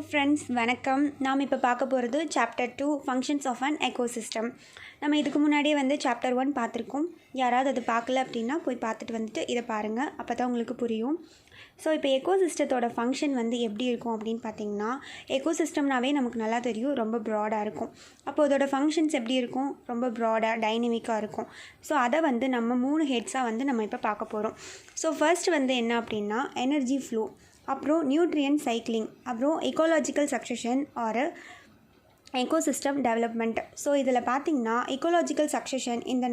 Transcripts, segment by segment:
Friends வணக்கம். நாம் இப்போ பார்க்க போகிறது chapter 2 functions of an ecosystem. நம்ம இதுக்கு முன்னாடியே சாப்டர் 1 பார்த்துருக்கோம். யாராவது அது பார்க்கல அப்படின்னா போய் பார்த்துட்டு வந்துட்டு இதை பாருங்கள், அப்போ தான் உங்களுக்கு புரியும். ஸோ இப்போ எக்கோசிஸ்டத்தோட ஃபங்க்ஷன் எப்படி இருக்கும் அப்படின்னு பார்த்தீங்கன்னா, எக்கோசிஸ்டம்னாவே நமக்கு நல்லா தெரியும், ரொம்ப ப்ராடாக இருக்கும். அப்போ அதோட ஃபங்க்ஷன்ஸ் எப்படி இருக்கும்? ரொம்ப ப்ராடாக டைனமிக்காக இருக்கும். ஸோ அதை நம்ம 3 ஹெட்ஸாக நம்ம இப்போ பார்க்க போகிறோம். ஸோ ஃபர்ஸ்ட் என்ன அப்படின்னா எனர்ஜி ஃப்ளோ, அப்புறம் நியூட்ரியன்ட் சைக்கிளிங், அப்புறம் ecological succession or ecosystem development. So இதில் பார்த்திங்கன்னா எக்கோலாஜிக்கல் சக்சஷன், இந்த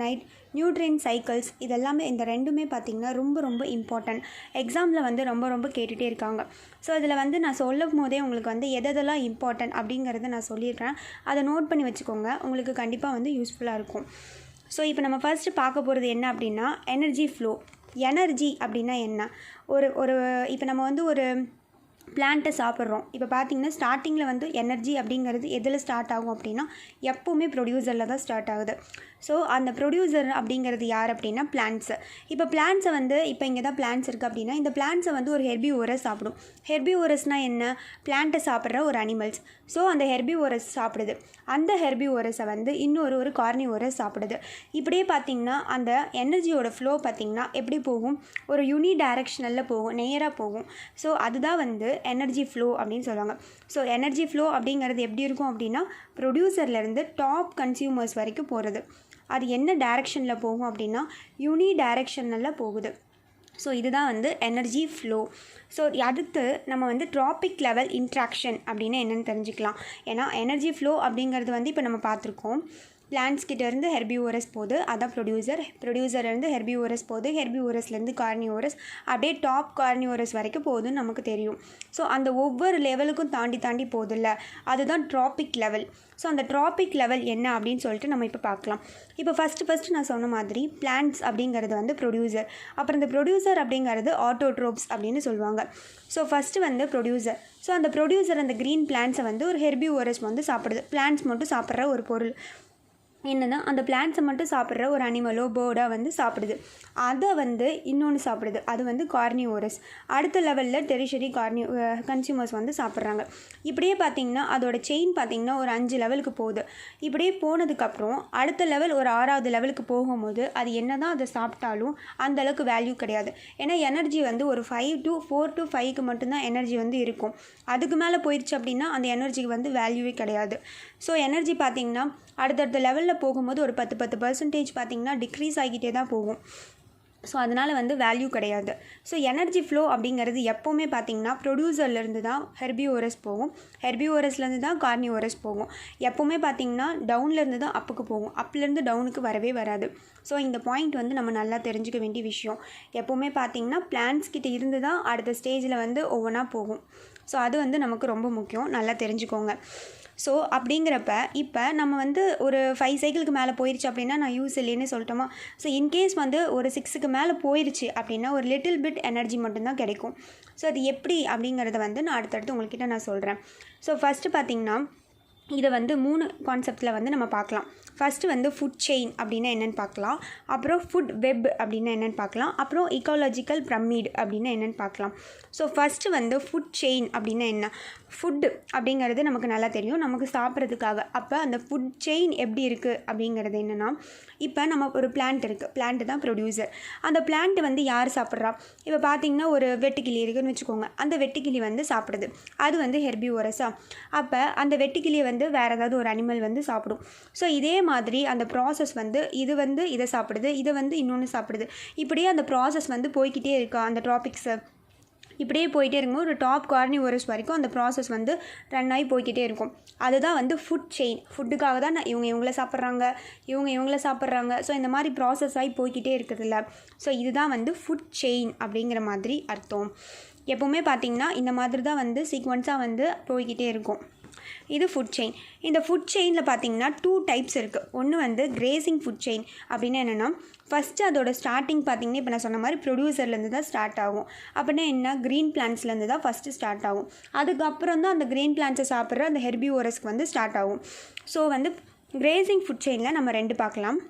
நியூட்ரியன்ட் சைக்கிள்ஸ், இதெல்லாமே இந்த ரெண்டுமே பார்த்திங்கன்னா ரொம்ப ரொம்ப இம்பார்ட்டன்ட். எக்ஸாமில் ரொம்ப கேட்டுகிட்டே இருக்காங்க. ஸோ இதில் நான் சொல்லும் போதே உங்களுக்கு எதெல்லாம் இம்பார்ட்டன்ட் அப்படிங்கிறத நான் சொல்லிடுறேன். அதை நோட் பண்ணி வச்சுக்கோங்க, உங்களுக்கு கண்டிப்பாக யூஸ்ஃபுல்லாக இருக்கும். ஸோ இப்போ நம்ம ஃபர்ஸ்ட்டு பார்க்க போகிறது என்ன அப்படின்னா எனர்ஜி ஃப்ளோ. எனர்ஜி அப்படின்னா என்ன? ஒரு இப்போ நம்ம ஒரு பிளான்ட்டை சாப்பிட்றோம். இப்போ பார்த்திங்கன்னா ஸ்டார்டிங்கில் எனர்ஜி அப்படிங்கிறது எதில் ஸ்டார்ட் ஆகும் அப்படின்னா எப்போவுமே ப்ரொடியூசரில் தான் ஸ்டார்ட் ஆகுது. ஸோ அந்த ப்ரொடியூசர் அப்படிங்கிறது யார் அப்படின்னா பிளான்ட்ஸு. இப்போ பிளான்ட்ஸை இப்போ இங்கே தான் பிளான்ட்ஸ் இருக்குது அப்படின்னா இந்த பிளான்ட்ஸை ஒரு ஹெர்பிவோரஸ் சாப்பிடும். ஹெர்பிவோரஸ்னால் என்ன? பிளான்ட்டை சாப்பிட்ற ஒரு அனிமல்ஸ். ஸோ அந்த ஹெர்பிவோரஸ் சாப்பிடுது. அந்த ஹெர்பிவோரஸை இன்னொரு கார்னிவோரஸ் சாப்பிடுது. இப்படியே பார்த்திங்கன்னா அந்த எனர்ஜியோட ஃப்ளோ பார்த்திங்கன்னா எப்படி போகும்? ஒரு யூனி டைரெக்ஷனலில் போகும், நேராக போகும். ஸோ அதுதான் எனர்ஜி ஃப்ளோ அப்படின்னு சொல்லுவாங்க. ஸோ எனர்ஜி ஃப்ளோ அப்படிங்கிறது எப்படி இருக்கும் அப்படின்னா ப்ரொடியூசர்லேருந்து டாப் கன்சியூமர்ஸ் வரைக்கும் போகிறது. அது என்ன டைரெக்ஷனில் போகும் அப்படின்னா யூனி டைரெக்ஷனில் போகுது. ஸோ இதுதான் எனர்ஜி ஃப்ளோ. ஸோ அடுத்து நம்ம ட்ராபிக் லெவல் இன்ட்ராக்ஷன் அப்படின்னு என்னென்னு தெரிஞ்சுக்கலாம். ஏன்னா எனர்ஜி ஃப்ளோ அப்படிங்கிறது இப்போ நம்ம பார்த்துருக்கோம். பிளான்ட்ஸ் கிட்டேருந்து ஹெர்பிவோரஸ் போகுது, அதான் ப்ரொடியூசர்லேருந்து ஹெர்பிவோரஸ் போகுது, ஹெர்பிவோரஸ்லேருந்து கார்னிவோரஸ், அப்படியே டாப் கார்னிவோரஸ் வரைக்கும் போகுதுன்னு நமக்கு தெரியும். ஸோ அந்த ஒவ்வொரு லெவலுக்கும் தாண்டி போகுதில்ல, அதுதான் ட்ராபிக் லெவல். ஸோ அந்த ட்ராபிக் லெவல் என்ன அப்படின்னு சொல்லிட்டு நம்ம இப்போ பார்க்கலாம். இப்போ ஃபஸ்ட்டு நான் சொன்ன மாதிரி பிளான்ட்ஸ் அப்படிங்கிறது ப்ரொடியூசர். அப்புறம் இந்த ப்ரொடியூசர் அப்படிங்கிறது ஆட்டோட்ரோப்ஸ் அப்படின்னு சொல்லுவாங்க. So first producer. ஸோ அந்த ப்ரொடியூசர் அந்த க்ரீன் பிளான்ட்ஸை ஒரு ஹெர்பிவோரஸ் சாப்பிடுது. பிளான்ட்ஸ் மட்டும் சாப்பிட்ற ஒரு பொருள் என்னென்னா அந்த பிளான்ட்ஸை மட்டும் சாப்பிட்ற ஒரு அனிமலோ பேர்டாக சாப்பிடுது. அதை இன்னொன்று சாப்பிடுது, அது கார்னிவோரஸ். அடுத்த லெவலில் டெரிஷரி கன்சியூமர்ஸ் சாப்பிட்றாங்க. இப்படியே பார்த்திங்கன்னா அதோட செயின் பார்த்திங்கன்னா ஒரு 5 லெவலுக்கு போகுது. இப்படியே போனதுக்கப்புறம் அடுத்த லெவல் ஒரு 6வது லெவலுக்கு போகும்போது அது என்ன தான் அதை சாப்பிட்டாலும் அந்தளவுக்கு வேல்யூ கிடையாது. ஏன்னா எனர்ஜி ஒரு 4 to 5க்கு மட்டும்தான் எனர்ஜி இருக்கும். அதுக்கு மேலே போயிடுச்சு அப்படின்னா அந்த எனர்ஜிக்கு வேல்யூவே கிடையாது. ஸோ எனர்ஜி பார்த்திங்கன்னா அடுத்தடுத்த லெவலில் போகும்போது ஒரு 10% பார்த்திங்கன்னா டிக்ரீஸ் ஆகிட்டே தான் போகும். ஸோ அதனால் வேல்யூ கிடையாது. ஸோ எனர்ஜி ஃப்ளோ அப்படிங்கிறது எப்போவுமே பார்த்திங்கன்னா ப்ரொடியூசர்லேருந்து தான் ஹெர்பிவோரஸ் போகும், ஹெர்பிவோரஸ்லேருந்து தான் கார்னிவோரஸ் போகும். எப்போவுமே பார்த்திங்கன்னா டவுன்லேருந்து தான் அப்புக்கு போகும், அப்லேருந்து டவுனுக்கு வரவே வராது. ஸோ இந்த பாயிண்ட் நம்ம நல்லா தெரிஞ்சுக்க வேண்டிய விஷயம். எப்போவுமே பார்த்திங்கன்னா பிளான்ட்ஸ் கிட்ட இருந்து தான் அடுத்த ஸ்டேஜில் ஒவ்வொன்றா போகும். ஸோ அது நமக்கு ரொம்ப முக்கியம், நல்லா தெரிஞ்சுக்கோங்க. ஸோ அப்படிங்கிறப்ப இப்போ நம்ம ஒரு 5 சைக்கிளுக்கு மேலே போயிடுச்சு அப்படின்னா நான் யூஸ் இல்லைன்னு சொல்லிட்டோமா. ஸோ இன்கேஸ் ஒரு 6க்கு மேலே போயிடுச்சு அப்படின்னா ஒரு லிட்டில் பிட் எனர்ஜி மட்டும்தான் கிடைக்கும். ஸோ அது எப்படி அப்படிங்கிறத நான் அடுத்தடுத்து உங்கள்கிட்ட நான் சொல்கிறேன். ஸோ ஃபஸ்ட்டு பார்த்திங்கன்னா இதை 3 கான்செப்டில் நம்ம பார்க்கலாம். ஃபஸ்ட்டு ஃபுட் செயின் அப்படின்னா என்னென்னு பார்க்கலாம். அப்புறம் ஃபுட் வெப் அப்படின்னா என்னென்னு பார்க்கலாம். அப்புறம் இக்காலஜிக்கல் பிரமிட் அப்படின்னா என்னென்னு பார்க்கலாம். ஸோ ஃபஸ்ட்டு ஃபுட் செயின் அப்படின்னா என்ன? ஃபுட்டு அப்படிங்கிறது நமக்கு நல்லா தெரியும், நமக்கு சாப்பிட்றதுக்காக. அப்போ அந்த ஃபுட் செயின் எப்படி இருக்குது அப்படிங்கிறது என்னென்னா, இப்போ நம்ம ஒரு பிளான்ட் இருக்குது, பிளான்ட்டு தான் ப்ரொடியூசர். அந்த பிளான்ட்டு யார் சாப்பிட்றா? இப்போ பார்த்திங்கன்னா ஒரு வெட்டுக்கிளி இருக்குதுன்னு வச்சுக்கோங்க. அந்த வெட்டுக்கிளி சாப்பிடுது, அது ஹெர்பிவோரஸா. அப்போ அந்த வெட்டுக்கிளியை வேறு ஏதாவது ஒரு அனிமல் சாப்பிடும். ஸோ இதே மாதிரி அந்த ப்ராசஸ் இது இதை சாப்பிடுது, இதை இன்னொன்று சாப்பிடுது. இப்படியே அந்த ப்ராசஸ் போய்கிட்டே இருக்கா. அந்த டாபிக்ஸை இப்படியே போயிட்டே இருக்கும், ஒரு டாப் கார்னிவோரஸ் வரைக்கும் அந்த ப்ராசஸ் ரன் ஆகி போய்கிட்டே இருக்கும். அதுதான் ஃபுட் செயின். ஃபுட்டுக்காக தான் இவங்கள சாப்பிட்றாங்க, இவங்கள சாப்பிட்றாங்க. ஸோ இந்த மாதிரி ப்ராசஸ் ஆகி போய்கிட்டே இருக்குதுல்ல. ஸோ இதுதான் ஃபுட் செயின் அப்படிங்கிற மாதிரி அர்த்தம். எப்போவுமே பார்த்திங்கன்னா இந்த மாதிரி தான் சீக்வன்ஸாக போய்கிட்டே இருக்கும். இது ஃபுட் செயின். இந்த ஃபுட் செயினில் பார்த்திங்கன்னா 2 டைப்ஸ் இருக்குது. ஒன்று கிரேசிங் ஃபுட் செயின் அப்படின்னா என்னென்னா, ஃபஸ்ட்டு அதோட ஸ்டார்டிங் பார்த்திங்கன்னா இப்போ நான் சொன்ன மாதிரி ப்ரொடியூசர்லேருந்து தான் ஸ்டார்ட் ஆகும். அப்படின்னா என்ன? க்ரீன் பிளான்ட்ஸ்லேருந்து தான் ஃபஸ்ட்டு ஸ்டார்ட் ஆகும். அதுக்கப்புறம் தான் அந்த க்ரீன் பிளான்ட்ஸை சாப்பிட்ற அந்த ஹெர்பிவோரஸ்க்கு ஸ்டார்ட் ஆகும். ஸோ கிரேசிங் ஃபுட் செயினில் நம்ம 2 பார்க்கலாம்.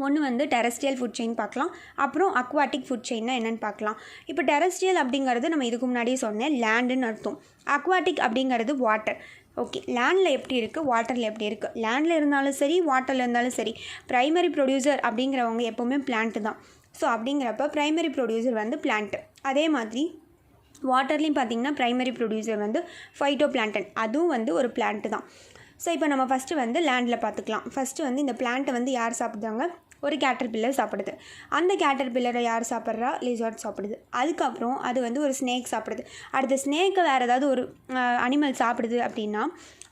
ஒன்று வந்து டெரஸ்ட்ரியல் ஃபுட் செயின் பார்க்கலாம், அப்புறம் அக்வாட்டிக் ஃபுட் செயின்னா என்னென்னு பார்க்கலாம். இப்போ டெரஸ்ட்ரியல் அப்படிங்கிறது நம்ம இதுக்கு முன்னாடியே சொன்னேன், லேண்டுன்னு அர்த்தம். அக்வாட்டிக் அப்படிங்கிறது வாட்டர். ஓகே, லேண்டில் எப்படி இருக்குது, வாட்டரில் எப்படி இருக்குது. லேண்டில் இருந்தாலும் சரி, வாட்டரில் இருந்தாலும் சரி, ப்ரைமரி ப்ரொடியூசர் அப்படிங்கிறவங்க எப்போவுமே பிளான்ட்டு தான். ஸோ அப்படிங்கிறப்ப ப்ரைமரி ப்ரொடியூசர் வந்து பிளான்ட்டு. அதே மாதிரி வாட்டர்லேயும் பார்த்திங்கன்னா ப்ரைமரி ப்ரொடியூசர் வந்து ஃபைட்டோ பிளான்டன், அதுவும் வந்து ஒரு பிளான்ட்டு தான். ஸோ இப்போ நம்ம ஃபஸ்ட்டு வந்து லேண்டில் பார்த்துக்கலாம். ஃபஸ்ட்டு வந்து இந்த பிளான்ட்டை வந்து யார் சாப்பிட்றாங்க, ஒரு கேட்டர்பில்லர் சாப்பிடுது. அந்த கேட்டர்பில்லரை யார் சாப்பிட்றா, லிசார்ட் சாப்பிடுது. அதுக்கப்புறம் அது வந்து ஒரு ஸ்னேக் சாப்பிடுது. அடுத்த ஸ்னேக்கை வேறு ஏதாவது ஒரு அனிமல் சாப்பிடுது அப்படின்னா,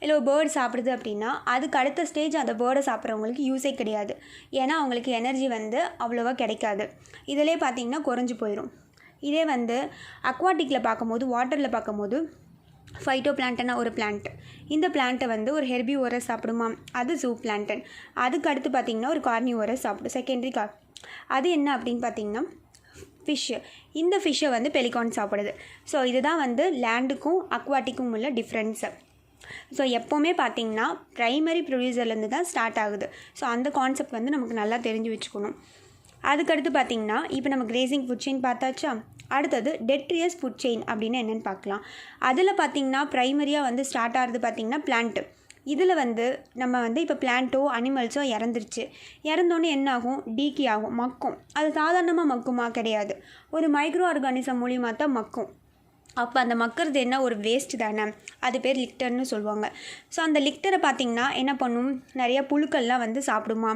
இல்லை ஒரு பேர்டு சாப்பிடுது அப்படின்னா, அதுக்கு அடுத்த ஸ்டேஜ் அந்த பேர்டை சாப்பிட்றவங்களுக்கு யூஸே கிடையாது. ஏன்னா அவங்களுக்கு எனர்ஜி வந்து அவ்வளோவா கிடைக்காது. இதிலே பார்த்திங்கன்னா குறைஞ்சி போயிடும். இதே வந்து அக்வாட்டிக்கில் பார்க்கும்போது, வாட்டரில் பார்க்கும்போது ஃபைட்டோ பிளான்டனா ஒரு பிளான்ட். இந்த பிளான்ட்டை வந்து ஒரு ஹெர்பிவோரஸ் சாப்பிடுமா, அது ஜூ பிளான்டன். அதுக்கு அடுத்து பார்த்திங்கன்னா ஒரு கார்னிவோரஸ் சாப்பிடும், செகண்டரி அது என்ன அப்படின்னு பார்த்திங்கன்னா ஃபிஷ்ஷு. இந்த ஃபிஷ்ஷை வந்து பெலிகான் சாப்பிடுது. ஸோ இதுதான் வந்து லேண்டுக்கும் அக்வாட்டிக்கும் உள்ள டிஃப்ரென்ஸு. ஸோ எப்போவுமே பார்த்திங்கன்னா ப்ரைமரி ப்ரொடியூசர்லேருந்து தான் ஸ்டார்ட் ஆகுது. ஸோ அந்த கான்செப்ட் வந்து நமக்கு நல்லா தெரிஞ்சு வச்சுக்கணும். அதுக்கடுத்து பார்த்திங்கன்னா இப்போ நம்ம கிரேசிங் ஃபுட் செயின் பார்த்தாச்சா. அடுத்தது டெட்ரியஸ் ஃபுட் செயின் அப்படின்னு என்னென்னு பார்க்கலாம். அதில் பார்த்திங்கன்னா ப்ரைமரியாக வந்து ஸ்டார்ட் ஆகிறது பார்த்திங்கன்னா பிளான்ட்டு. இதில் வந்து நம்ம வந்து இப்போ பிளான்ட்டோ அனிமல்ஸோ இறந்துருச்சு. இறந்தோன்னே என்ன ஆகும், டீக்கி ஆகும், மக்கும். அது சாதாரணமாக மக்குமா, கிடையாது. ஒரு மைக்ரோ ஆர்கானிசம் மூலியமாக தான் மக்கும். அப்போ அந்த மக்கிறது என்ன, ஒரு வேஸ்ட்டு தானே, அது பேர் லிக்டர்னு சொல்லுவாங்க. ஸோ அந்த லிக்டரை பார்த்திங்கன்னா என்ன பண்ணும், நிறையா புழுக்கள்லாம் வந்து சாப்பிடுமா,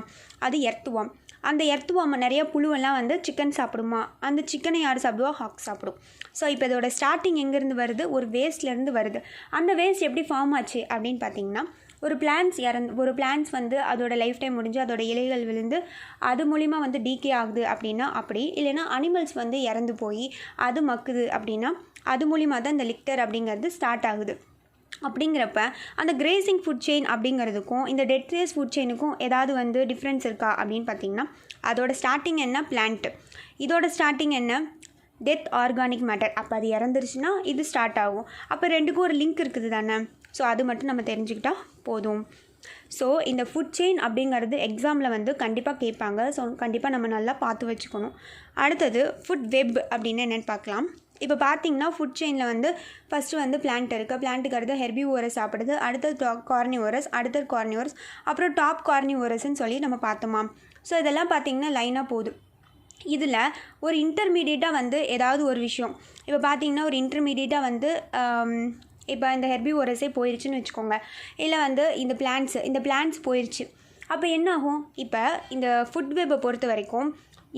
அது எர்த்துவாம். அந்த எர்த்துவாம் நிறையா புழுவெல்லாம் வந்து சிக்கன் சாப்பிடுமா, அந்த சிக்கனை யார் சாப்பிடுவா, ஹாக் சாப்பிடும். ஸோ இப்போ இதோட ஸ்டார்டிங் எங்கேருந்து வருது, ஒரு வேஸ்ட்லேருந்து வருது. அந்த வேஸ்ட் எப்படி ஃபார்ம் ஆச்சு அப்படின்னு பார்த்திங்கன்னா, ஒரு பிளான்ஸ் வந்து அதோட லைஃப் டைம் முடிஞ்சு அதோட இலைகள் விழுந்து அது மூலிமா வந்து டீகே ஆகுது அப்படின்னா அப்படி, இல்லைன்னா அனிமல்ஸ் வந்து இறந்து போய் அது மக்குது அப்படின்னா அது மூலிமா தான் இந்த லிக்டர் அப்படிங்கிறது ஸ்டார்ட் ஆகுது. அப்படிங்கிறப்ப அந்த கிரேசிங் ஃபுட் செயின் அப்படிங்கிறதுக்கும் இந்த டெட்ரியஸ் ஃபுட் செயினுக்கும் ஏதாவது வந்து டிஃப்ரென்ஸ் இருக்கா அப்படின்னு பார்த்திங்கன்னா, அதோட ஸ்டார்டிங் என்ன, பிளான்ட்டு. இதோட ஸ்டார்டிங் என்ன, டெத் ஆர்கானிக் மேட்டர். அப்போ அது இறந்துருச்சுன்னா இது ஸ்டார்ட் ஆகும். அப்போ ரெண்டுக்கும் ஒரு லிங்க் இருக்குது தானே. ஸோ அது மட்டும் நம்ம தெரிஞ்சுக்கிட்டால் போதும். ஸோ இந்த ஃபுட் செயின் அப்படிங்கிறது எக்ஸாமில் வந்து கண்டிப்பாக கேட்பாங்க. ஸோ கண்டிப்பாக நம்ம நல்லா பார்த்து வச்சுக்கணும். அடுத்தது ஃபுட் வெப் அப்படின்னு என்னென்னு பார்க்கலாம். இப்போ பார்த்திங்கன்னா ஃபுட் செயினில் வந்து ஃபஸ்ட்டு வந்து பிளான்ட் இருக்குது. பிளான்ட்டுக்கு அடுத்து ஹெர்பிவோரஸ் சாப்பிடுது. அடுத்தது கார்னிவோரஸ், அடுத்தது கார்னிவோரஸ், அப்புறம் டாப் கார்னிவோரஸ்ன்னு சொல்லி நம்ம பார்த்தோமா. ஸோ இதெல்லாம் பார்த்திங்கன்னா லைனாக போகுது. இதில் ஒரு இன்டர்மீடியட்டாக வந்து ஏதாவது ஒரு விஷயம், இப்போ பார்த்திங்கன்னா ஒரு இன்டர்மீடியட்டாக வந்து இப்போ இந்த ஹெர்பிவோரஸே போயிடுச்சுன்னு வச்சுக்கோங்க, இல்லை வந்து இந்த பிளான்ட்ஸ் போயிடுச்சு. அப்போ என்ன ஆகும், இப்போ இந்த ஃபுட் வெப்பை பொறுத்த வரைக்கும்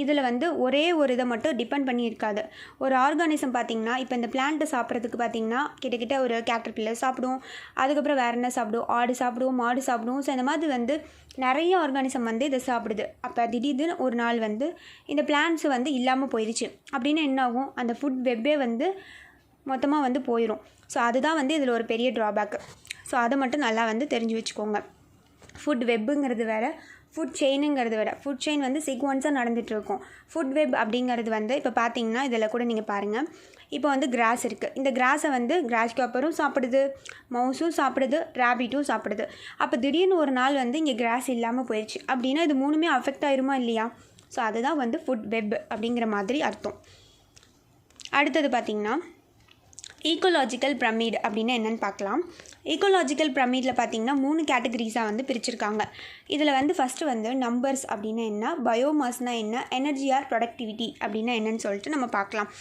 இதில் வந்து ஒரே ஒரு இதை மட்டும் டிபெண்ட் பண்ணி இருக்காது. ஒரு ஆர்கானிசம் பார்த்திங்கன்னா இப்போ இந்த பிளான்ட்டை சாப்பிட்றதுக்கு பார்த்திங்கன்னா கிட்டத்தட்ட ஒரு கேட்டர்பில்லர் சாப்பிடும், அதுக்கப்புறம் வேறு என்ன சாப்பிடும், ஆடு சாப்பிடும், மாடு சாப்பிடும். ஸோ இந்த மாதிரி வந்து நிறைய ஆர்கானிசம் வந்து இதை சாப்பிடுது. அப்போ திடீர்னு ஒரு நாள் வந்து இந்த பிளான்ட்ஸ் வந்து இல்லாமல் போயிடுச்சு அப்படின்னா என்ன ஆகும், அந்த ஃபுட் வெப்பே வந்து மொத்தமாக வந்து போயிடும். ஸோ அதுதான் வந்து இதில் ஒரு பெரிய ட்ராபேக்கு. ஸோ அதை மட்டும் நல்லா வந்து தெரிஞ்சு வச்சுக்கோங்க. ஃபுட் வெப்புங்கிறது வேறு, ஃபுட் செயினுங்கிறது வேறு. ஃபுட் செயின் வந்து சீக்வன்ஸாக நடந்துகிட்ருக்கும். ஃபுட் வெப் அப்படிங்கிறது வந்து இப்போ பார்த்தீங்கன்னா இதில் கூட நீங்கள் பாருங்கள், இப்போ வந்து கிராஸ் இருக்குது. இந்த கிராஸை வந்து கிராஸ் காப்பரும் சாப்பிடுது, மவுஸும் சாப்பிடுது, ரேபிட்டும் சாப்பிடுது. அப்போ திடீர்னு ஒரு நாள் வந்து இங்கே கிராஸ் இல்லாமல் போயிடுச்சு அப்படின்னா இது மூணுமே அஃபெக்ட் ஆயிருமா இல்லையா. ஸோ அதுதான் வந்து ஃபுட் வெப் அப்படிங்கிற மாதிரி அர்த்தம். அடுத்தது பார்த்திங்கன்னா ஈக்கோலாஜிக்கல் பிரமிட் அப்படின்னு என்னென்னு பார்க்கலாம். ஈக்கோலாஜிக்கல் பிரமிடில் பார்த்திங்கன்னா 3 கேட்டகரிஸாக வந்து பிரிச்சிருக்காங்க. இதில் வந்து ஃபஸ்ட்டு வந்து நம்பர்ஸ் அப்படின்னா என்ன, பயோமாஸ்னால் என்ன, எனர்ஜி ஆர் ப்ரொடக்டிவிட்டி அப்படின்னா என்னன்னு சொல்லிட்டு நம்ம பார்க்கலாம்.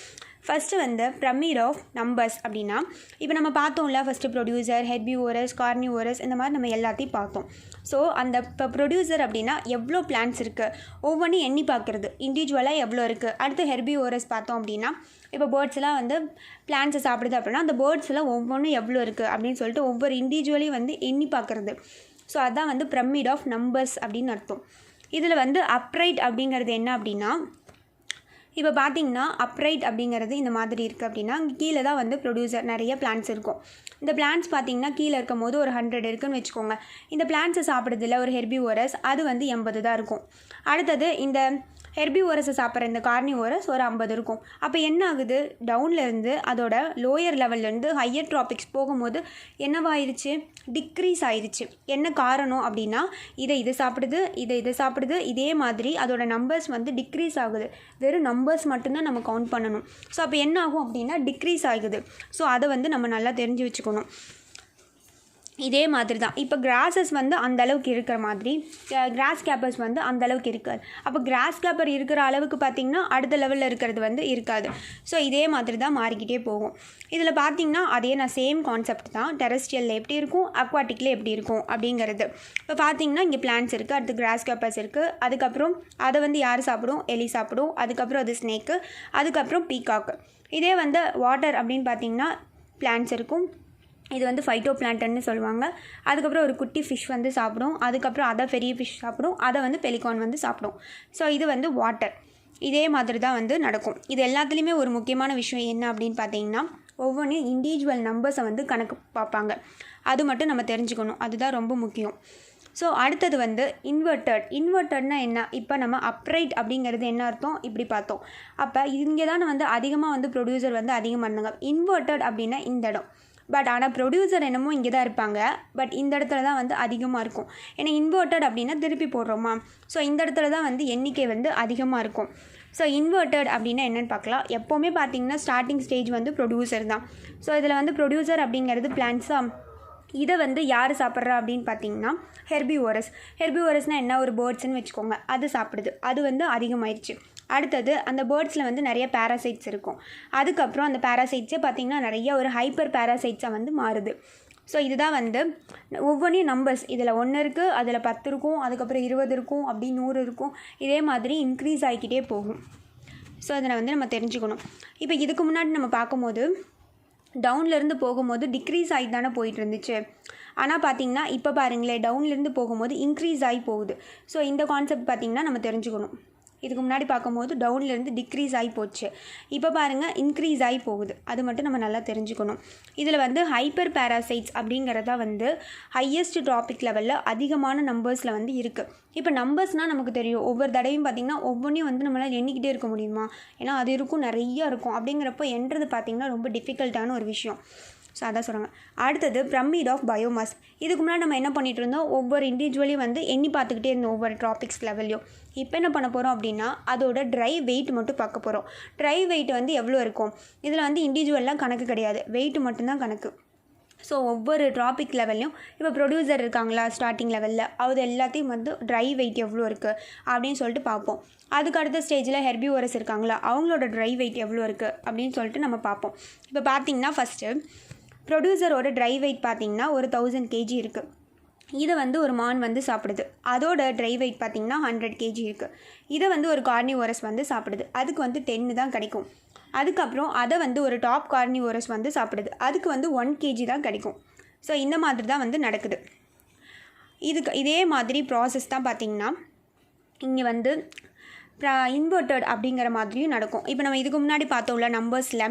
ஃபஸ்ட்டு வந்து பிரமிட் ஆஃப் நம்பர்ஸ் அப்படின்னா இப்போ நம்ம பார்த்தோம்ல, ஃபஸ்ட்டு ப்ரொடியூசர், ஹெர்பிவோரஸ், கார்னிவோரஸ், இந்த மாதிரி நம்ம எல்லாத்தையும் பார்த்தோம். ஸோ அந்த இப்போ ப்ரொடியூசர் அப்படின்னா எவ்வளோ பிளான்ட்ஸ் இருக்குது ஒவ்வொன்றும் எண்ணி பார்க்குறது, இண்டிவிஜுவலாக எவ்வளோ இருக்குது. அடுத்து ஹெர்பிவோரஸ் பார்த்தோம் அப்படின்னா இப்போ பேர்ட்ஸ்லாம் வந்து பிளான்ட்ஸை சாப்பிடுது அப்படின்னா அந்த பேர்ட்ஸ்லாம் ஒவ்வொன்றும் எவ்வளோ இருக்குது அப்படின்னு சொல்லிட்டு ஒவ்வொரு இண்டிவிஜுவலையும் வந்து எண்ணி பார்க்குறது. ஸோ அதுதான் வந்து பிரமிட் ஆஃப் நம்பர்ஸ் அப்படின்னு அர்த்தம். இதில் வந்து அப்ரைட் அப்படிங்கிறது என்ன அப்படின்னா இப்போ பார்த்தீங்கன்னா அப்ரைட் அப்படிங்கிறது இந்த மாதிரி இருக்குது அப்படின்னா இங்கே கீழே தான் வந்து ப்ரொடியூசர் நிறைய பிளான்ட்ஸ் இருக்கும். இந்த பிளான்ட்ஸ் பார்த்தீங்கன்னா கீழே இருக்கும் போது ஒரு 100 இருக்குன்னு வச்சுக்கோங்க. இந்த பிளான்ட்ஸை சாப்பிட்றதுல ஒரு ஹெர்பிவோரஸ் அது வந்து 80 தான் இருக்கும். அடுத்தது இந்த ஹெர்பிவோரஸை சாப்பிட்ற இந்த கார்னிவோரஸ் ஒரு 50 இருக்கும். அப்போ என்ன ஆகுது, டவுன்லேருந்து அதோட லோயர் லெவல்லேருந்து ஹையர் ட்ராபிக்ஸ் போகும்போது என்னவாயிருச்சு, டிக்ரீஸ் ஆயிடுச்சு. என்ன காரணம் அப்படின்னா இது சாப்பிடுது, இது சாப்பிடுது, இதே மாதிரி அதோட நம்பர்ஸ் வந்து டிக்ரீஸ் ஆகுது. வெறும் நம்பர்ஸ் மட்டும்தான் நம்ம கவுண்ட் பண்ணணும். ஸோ அப்போ என்ன ஆகும் அப்படின்னா டிக்ரீஸ் ஆகுது. ஸோ அதை வந்து நம்ம நல்லா தெரிஞ்சு வச்சுக்கணும். இதே மாதிரி தான் இப்போ கிராஸஸ் வந்து அந்தளவுக்கு இருக்கிற மாதிரி கிராஸ் கேப்பர்ஸ் வந்து அந்தளவுக்கு இருக்காது. அப்போ கிராஸ் கேப்பர் இருக்கிற அளவுக்கு பார்த்திங்கன்னா அடுத்த லெவலில் இருக்கிறது வந்து இருக்காது. ஸோ இதே மாதிரி தான் மாறிக்கிட்டே போகும். இதில் பார்த்திங்கன்னா அதே நான் சேம் கான்செப்ட் தான். டெரஸ்ட்ரியலில் எப்படி இருக்கும், அக்வாட்டிக்கில் எப்படி இருக்கும் அப்படிங்கிறது. இப்போ பார்த்திங்கன்னா இங்கே பிளான்ட்ஸ் இருக்குது, அடுத்து கிராஸ் கேப்பர்ஸ் இருக்குது, அதுக்கப்புறம் அதை வந்து யார் சாப்பிடும், எலி சாப்பிடும், அதுக்கப்புறம் அது ஸ்னேக்கு, அதுக்கப்புறம் பீகாக்கு. இதே வந்து வாட்டர் அப்படின்னு பார்த்திங்கன்னா பிளான்ட்ஸ் இருக்கும். இது வந்து ஃபைட்டோ பிளான்ட்னு சொல்லுவாங்க. அதுக்கப்புறம் ஒரு குட்டி ஃபிஷ் வந்து சாப்பிடும், அதுக்கப்புறம் அதை பெரிய ஃபிஷ் சாப்பிடும், அதை வந்து பெலிகான் வந்து சாப்பிடும். ஸோ இது வந்து வாட்டர். இதே மாதிரி தான் வந்து நடக்கும். இது எல்லாத்துலேயுமே ஒரு முக்கியமான விஷயம் என்ன அப்படின்னு பார்த்தீங்கன்னா ஒவ்வொன்றும் இண்டிவிஜுவல் நம்பர்ஸை வந்து கணக்கு பார்ப்பாங்க. அது மட்டும் நம்ம தெரிஞ்சுக்கணும், அதுதான் ரொம்ப முக்கியம். ஸோ அடுத்தது வந்து இன்வெர்ட்டட்னா என்ன, இப்போ நம்ம அப்ரைட் அப்படிங்கிறது என்ன அர்த்தம் இப்படி பார்த்தோம். அப்போ இங்கே தானே வந்து அதிகமாக வந்து ப்ரொடியூசர் வந்து அதிகமாக இருந்தாங்க. இன்வெர்ட்டட் அப்படின்னா இந்த இடம். பட் ஆனால் ப்ரொடியூசர் என்னமோ இங்கே தான் இருப்பாங்க, பட் இந்த இடத்துல தான் வந்து அதிகமாக இருக்கும். ஏன்னா இன்வெர்ட்டட் அப்படின்னா திருப்பி போடுறோமா, ஸோ இந்த இடத்துல தான் வந்து எண்ணிக்கை வந்து அதிகமாக இருக்கும். ஸோ இன்வெர்ட்டட் அப்படின்னா என்னென்னு பார்க்கலாம். எப்போவுமே பார்த்திங்கன்னா ஸ்டார்டிங் ஸ்டேஜ் வந்து ப்ரொடியூசர் தான். ஸோ இதில் வந்து ப்ரொடியூசர் அப்படிங்கிறது பிளான்ட்ஸாக. இதை வந்து யார் சாப்பிட்றா அப்படின்னு பார்த்தீங்கன்னா ஹெர்பிவோரஸ்னால் என்ன, ஒரு பேர்ட்ஸ்ன்னு வச்சுக்கோங்க, அது சாப்பிடுது, அது வந்து அதிகமாகிடுச்சு. அடுத்தது அந்த பேர்ட்ஸில் வந்து நிறைய பேராசைட்ஸ் இருக்கும். அதுக்கப்புறம் அந்த பேராசைட்ஸே பார்த்திங்கன்னா நிறைய ஒரு ஹைப்பர் பேராசைட்ஸாக வந்து மாறுது. ஸோ இதுதான் வந்து ஒவ்வொன்றையும் நம்பர்ஸ். இதில் 1 இருக்குது, அதில் 10 இருக்கும், அதுக்கப்புறம் 20 இருக்கும், அப்படி 100 இருக்கும். இதே மாதிரி இன்க்ரீஸ் ஆகிக்கிட்டே போகும். ஸோ அதை வந்து நம்ம தெரிஞ்சுக்கணும். இப்போ இதுக்கு முன்னாடி நம்ம பார்க்கும்போது டவுன்லேருந்து போகும்போது டிக்ரீஸ் ஆகி தானே போயிட்டு இருந்துச்சு. ஆனால் பார்த்திங்கன்னா இப்போ பாருங்களேன், டவுன்லேருந்து போகும்போது இன்க்ரீஸ் ஆகி போகுது. ஸோ இந்த கான்செப்ட் பார்த்திங்கன்னா நம்ம தெரிஞ்சுக்கணும். இதுக்கு முன்னாடி பார்க்கும்போது டவுன்லேருந்து டிக்ரீஸ் ஆகி போச்சு, இப்போ பாருங்கள் இன்க்ரீஸ் ஆகி போகுது. அது மட்டும் நம்ம நல்லா தெரிஞ்சுக்கணும். இதில் வந்து ஹைப்பர் பேராசைட்ஸ் அப்படிங்கிறதா வந்து ஹையஸ்ட் டாபிக் லெவலில் அதிகமான நம்பர்ஸில் வந்து இருக்குது. இப்போ நம்பர்ஸ்னால் நமக்கு தெரியும், ஒவ்வொரு தடவையும் பார்த்திங்கன்னா ஒவ்வொன்றையும் வந்து நம்மளால் எண்ணிக்கிட்டே இருக்க முடியுமா, ஏன்னா அது இருக்கும், நிறைய இருக்கும். அப்படிங்கிறப்போ எண்ணுறது பார்த்திங்கன்னா ரொம்ப டிஃபிகல்ட்டான ஒரு விஷயம். ஸோ அதான் சொல்கிறாங்க. அடுத்தது பிரமிட் ஆஃப் பயோமாஸ். இதுக்கு முன்னாடி நம்ம என்ன பண்ணிகிட்டு இருந்தோம், ஒவ்வொரு இண்டிவிஜுவலையும் வந்து எண்ணி பார்த்துக்கிட்டே இருந்தோம் ஒவ்வொரு டாபிக்ஸ் லெவல்லையும். இப்போ என்ன பண்ண போகிறோம் அப்படின்னா அதோட ட்ரை வெயிட் மட்டும் பார்க்க போகிறோம். ட்ரை வெயிட் வந்து எவ்வளோ இருக்கும், இதில் வந்து இண்டிவிஜுவல்லாம் கணக்கு கிடையாது, வெயிட் மட்டும்தான் கணக்கு. ஸோ ஒவ்வொரு டாபிக் லெவல்லையும் இப்போ ப்ரொடியூசர் இருக்காங்களா ஸ்டார்டிங் லெவலில், அது எல்லாத்தையும் வந்து ட்ரை வெயிட் எவ்வளோ இருக்குது அப்படின்னு சொல்லிட்டு பார்ப்போம். அதுக்கு அடுத்த ஸ்டேஜில் ஹெர்பிவோரஸ் இருக்காங்களா, அவங்களோட ட்ரை வெயிட் எவ்வளோ இருக்குது அப்படின்னு சொல்லிட்டு நம்ம பார்ப்போம். இப்போ பார்த்திங்கன்னா ஃபஸ்ட்டு ப்ரொடியூசரோட ட்ரை வெயிட் பார்த்திங்கன்னா ஒரு 1000 kg இருக்குது. இதை வந்து ஒரு மான் வந்து சாப்பிடுது, அதோட ட்ரை வெயிட் பார்த்திங்கன்னா 100 kg இருக்குது. இதை வந்து ஒரு கார்னிவோரஸ் வந்து சாப்பிடுது, அதுக்கு வந்து 10 தான் கிடைக்கும். அதுக்கப்புறம் அதை வந்து ஒரு டாப் கார்னிவோரஸ் வந்து சாப்பிடுது, அதுக்கு வந்து 1 kg தான் கிடைக்கும். ஸோ இந்த மாதிரி தான் வந்து நடக்குது. இதே மாதிரி ப்ராசஸ் தான் பார்த்திங்கன்னா இங்கே வந்து இன்வெர்ட்டட் அப்படிங்கிற மாதிரியும் நடக்கும். இப்போ நம்ம இதுக்கு முன்னாடி பார்த்தோம்ல நம்பர்ஸில்,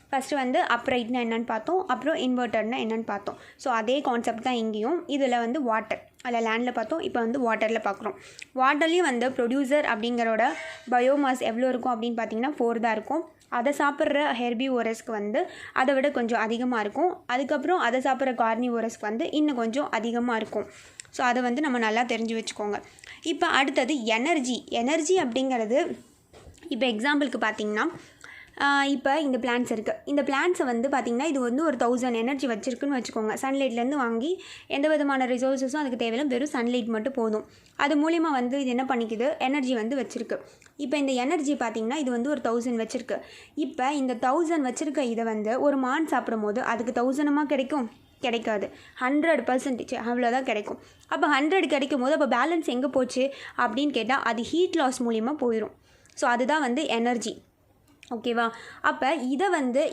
ஃபஸ்ட்டு வந்து அப்ரைட்னா என்னென்னு பார்த்தோம், அப்புறம் இன்வெர்ட்டர்னா என்னென்னு பார்த்தோம். ஸோ அதே கான்செப்ட் தான் இங்கேயும். இதில் வந்து வாட்டர், அதில் லேண்டில் பார்த்தோம், இப்போ வந்து வாட்டரில் பார்க்குறோம். வாட்டர்லேயும் வந்து ப்ரொடியூசர் அப்படிங்கிறோட பயோமாஸ் எவ்வளோ இருக்கும் அப்படின்னு பார்த்தீங்கன்னா 4 தான் இருக்கும். அதை சாப்பிட்ற ஹெர்பிவோரஸ்க்கு வந்து அதை விட கொஞ்சம் அதிகமாக இருக்கும். அதுக்கப்புறம் அதை சாப்பிட்ற கார்னிவோரஸ்க்கு வந்து இன்னும் கொஞ்சம் அதிகமாக இருக்கும். ஸோ அதை வந்து நம்ம நல்லா தெரிஞ்சு வச்சுக்கோங்க. இப்போ அடுத்தது எனர்ஜி அப்படிங்கிறது, இப்போ எக்ஸாம்பிளுக்கு பார்த்திங்கன்னா இப்போ இந்த பிளான்ட்ஸ் இருக்குது. இந்த பிளான்ட்ஸை வந்து பார்த்திங்கன்னா இது வந்து ஒரு 1000 எனர்ஜி வச்சுருக்குன்னு வச்சுக்கோங்க. சன்லைட்லேருந்து வாங்கி எந்த விதமான ரிசோர்ஸஸும் அதுக்கு தேவையில்லை, வெறும் சன்லைட் மட்டும் போதும். அது மூலிமா வந்து இது என்ன பண்ணிக்குது, எனர்ஜி வந்து வச்சுருக்கு. இப்போ இந்த எனர்ஜி பார்த்திங்கன்னா இது வந்து ஒரு 1000 வச்சுருக்கு. இப்போ இந்த 1000 வச்சுருக்க இதை வந்து ஒரு மான் சாப்பிடும் போது அதுக்கு 1000 கிடைக்கும், கிடைக்காது. 100% அவ்வளோதான் கிடைக்கும். அப்போ 100 கிடைக்கும் போது அப்போ பேலன்ஸ் எங்கே போச்சு அப்படின்னு கேட்டால் அது ஹீட் லாஸ் மூலிமா போயிடும். ஸோ அதுதான் வந்து எனர்ஜி. ஓகேவா? அப்போ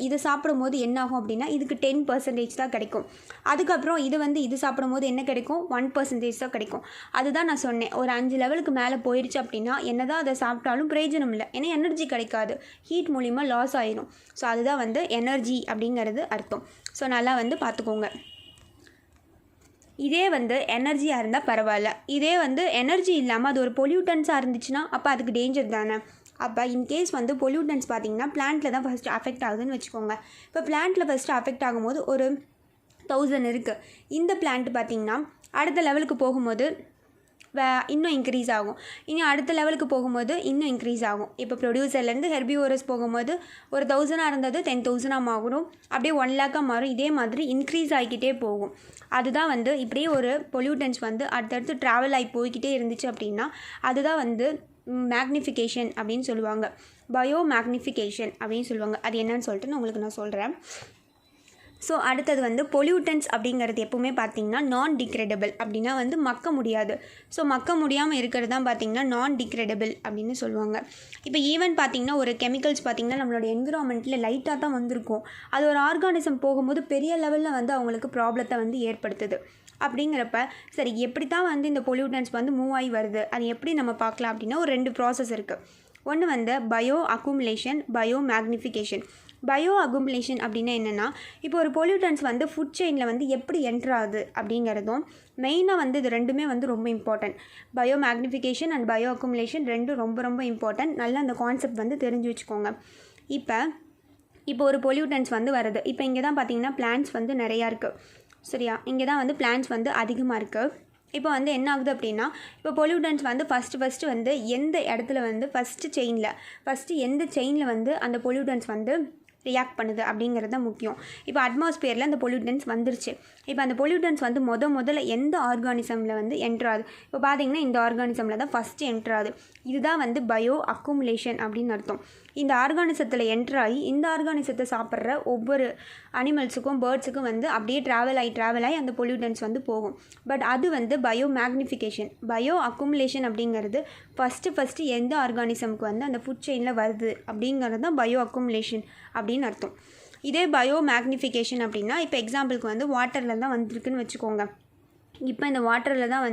இது சாப்பிடும்போது என்ன ஆகும் அப்படின்னா இதுக்கு 10% தான் கிடைக்கும். அதுக்கப்புறம் இது சாப்பிடும்போது என்ன கிடைக்கும்? 1% தான் கிடைக்கும். அதுதான் நான் சொன்னேன், ஒரு 5 லெவலுக்கு மேலே போயிடுச்சு அப்படின்னா என்ன தான் அதை சாப்பிட்டாலும் பிரயோஜனம் இல்லை. ஏன்னா எனர்ஜி கிடைக்காது, ஹீட் மூலிமா லாஸ் ஆயிடும். ஸோ அதுதான் எனர்ஜி அப்படிங்கிறது அர்த்தம். ஸோ நல்லா பார்த்துக்கோங்க. இதே எனர்ஜியாக இருந்தால் பரவாயில்ல. இதே எனர்ஜி இல்லாமல் அது ஒரு பொல்யூட்டன்ஸாக இருந்துச்சுன்னா அப்போ அதுக்கு டேஞ்சர் தானே. அப்போ இன்கேஸ் பொல்யூட்டன்ஸ் பார்த்திங்கன்னா பிளான்ட்டில் தான் ஃபஸ்ட்டு அஃபெக்ட் ஆகுதுன்னு வச்சுக்கோங்க. இப்போ பிளான்ட்டில் ஃபஸ்ட்டு அஃபெக்ட் ஆகும்போது ஒரு 1000 இருக்குது. இந்த பிளான்ட் பார்த்திங்கன்னா அடுத்த லெவலுக்கு போகும்போது இன்னும் இன்க்ரீஸ் ஆகும். இனி அடுத்த லெவலுக்கு போகும்போது இன்னும் இன்க்ரீஸ் ஆகும். இப்போ ப்ரொடியூசர்லேருந்து ஹெர்பிவோரஸ் போகும்போது ஒரு 1000 இருந்தது 10,000 மாறும், அப்படியே 1 lakh மாறும். இதே மாதிரி இன்க்ரீஸ் ஆகிக்கிட்டே போகும். அதுதான் இப்படியே ஒரு பொல்யூட்டன்ஸ் அடுத்தடுத்து ட்ராவல் ஆகி போய்கிட்டே இருந்துச்சு அப்படின்னா அதுதான் மேக்னிஃபிகேஷன் அப்படின்னு சொல்லுவாங்க. பயோ மேக்னிஃபிகேஷன் அப்படின்னு சொல்லுவாங்க. அது என்னன்னு சொல்லிட்டு உங்களுக்கு நான் சொல்கிறேன். ஸோ அடுத்தது பொல்யூட்டன்ஸ் அப்படிங்கிறது எப்போவுமே பார்த்திங்கன்னா நான் டிக்ரேடபிள் அப்படின்னா மக்க முடியாது. ஸோ மக்க முடியாமல் இருக்கிறது தான் பார்த்திங்கன்னா நான் டிக்ரேடபிள் அப்படின்னு சொல்லுவாங்க. இப்போ ஈவன் பார்த்திங்கன்னா ஒரு கெமிக்கல்ஸ் பார்த்திங்கன்னா நம்மளோட என்விரான்மெண்ட்டில் லைட்டாக தான் வந்திருக்கும். அது ஒரு ஆர்கானிசம் போகும்போது பெரிய லெவலில் அவங்களுக்கு ப்ராப்ளத்தை ஏற்படுத்துது. அப்படிங்கிறப்ப சரி எப்படி தான் இந்த பொல்யூட்டன்ஸ் மூவ் ஆகி வருது, அது எப்படி நம்ம பார்க்கலாம் அப்படின்னா ஒரு 2 ப்ராசஸ் இருக்குது. ஒன்று bio accumulation, bio magnification. Bio accumulation அப்படின்னா என்னென்னா இப்போ ஒரு பொல்யூட்டன்ஸ் ஃபுட் செயினில் எப்படி என்ட்ரு ஆகுது அப்படிங்கிறதும் மெயினாக இது ரெண்டுமே ரொம்ப important. Bio magnification and bio accumulation ரெண்டும் ரொம்ப ரொம்ப இம்பார்ட்டன்ட். நல்லா அந்த கான்செப்ட் தெரிஞ்சு வச்சுக்கோங்க. இப்போ ஒரு பொல்யூட்டன்ஸ் வருது. இப்போ இங்கே தான் பார்த்தீங்கன்னா பிளான்ட்ஸ் நிறையா இருக்குது. சரியா? இங்கே தான் பிளான்ட்ஸ் அதிகமாக இருக்குது. இப்போ என்ன ஆகுது அப்படின்னா இப்போ பொல்யூட்டன்ஸ் ஃபஸ்ட்டு எந்த இடத்துல ஃபஸ்ட்டு எந்த செயினில் அந்த பொல்யூட்டன்ஸ் ரியாக்ட் பண்ணுது அப்படிங்கிறது தான் முக்கியம். இப்போ அட்மாஸ்பியரில் அந்த பொல்யூட்டன்ஸ் வந்துருச்சு. இப்போ அந்த பொல்யூட்டன்ஸ் முதல்ல எந்த ஆர்கானிசமில் என்ட்ராது. இப்போ பார்த்தீங்கன்னா இந்த ஆர்கானிசமில் தான் ஃபஸ்ட்டு என்ட்ராது. இதுதான் பயோ அக்குமுலேஷன் அப்படின்னு அர்த்தம். இந்த ஆர்கானிசத்தில் என்ட்ராகி இந்த ஆர்கானிசத்தை சாப்பிட்ற ஒவ்வொரு அனிமல்ஸுக்கும் பேர்ட்ஸுக்கும் அப்படியே ட்ராவல் ஆகி அந்த பொல்யூட்டன்ஸ் போகும். பட் அது பயோ மேக்னிஃபிகேஷன். பயோ அக்குமுலேஷன் அப்படிங்கிறது ஃபஸ்ட்டு எந்த ஆர்கானிசமுக்கு அந்த ஃபுட் செயினில் வருது அப்படிங்கிறது தான் பயோ அக்குமுலேஷன் அப்படின்னு அர்த்தம். இதே பயோ மேக்னிஃபிகேஷன் அப்படின்னா இப்போ எக்ஸாம்பிளுக்கு வாட்டரில் தான் வந்திருக்குன்னு வச்சுக்கோங்க. இப்போ இந்த வாட்டரில் தான்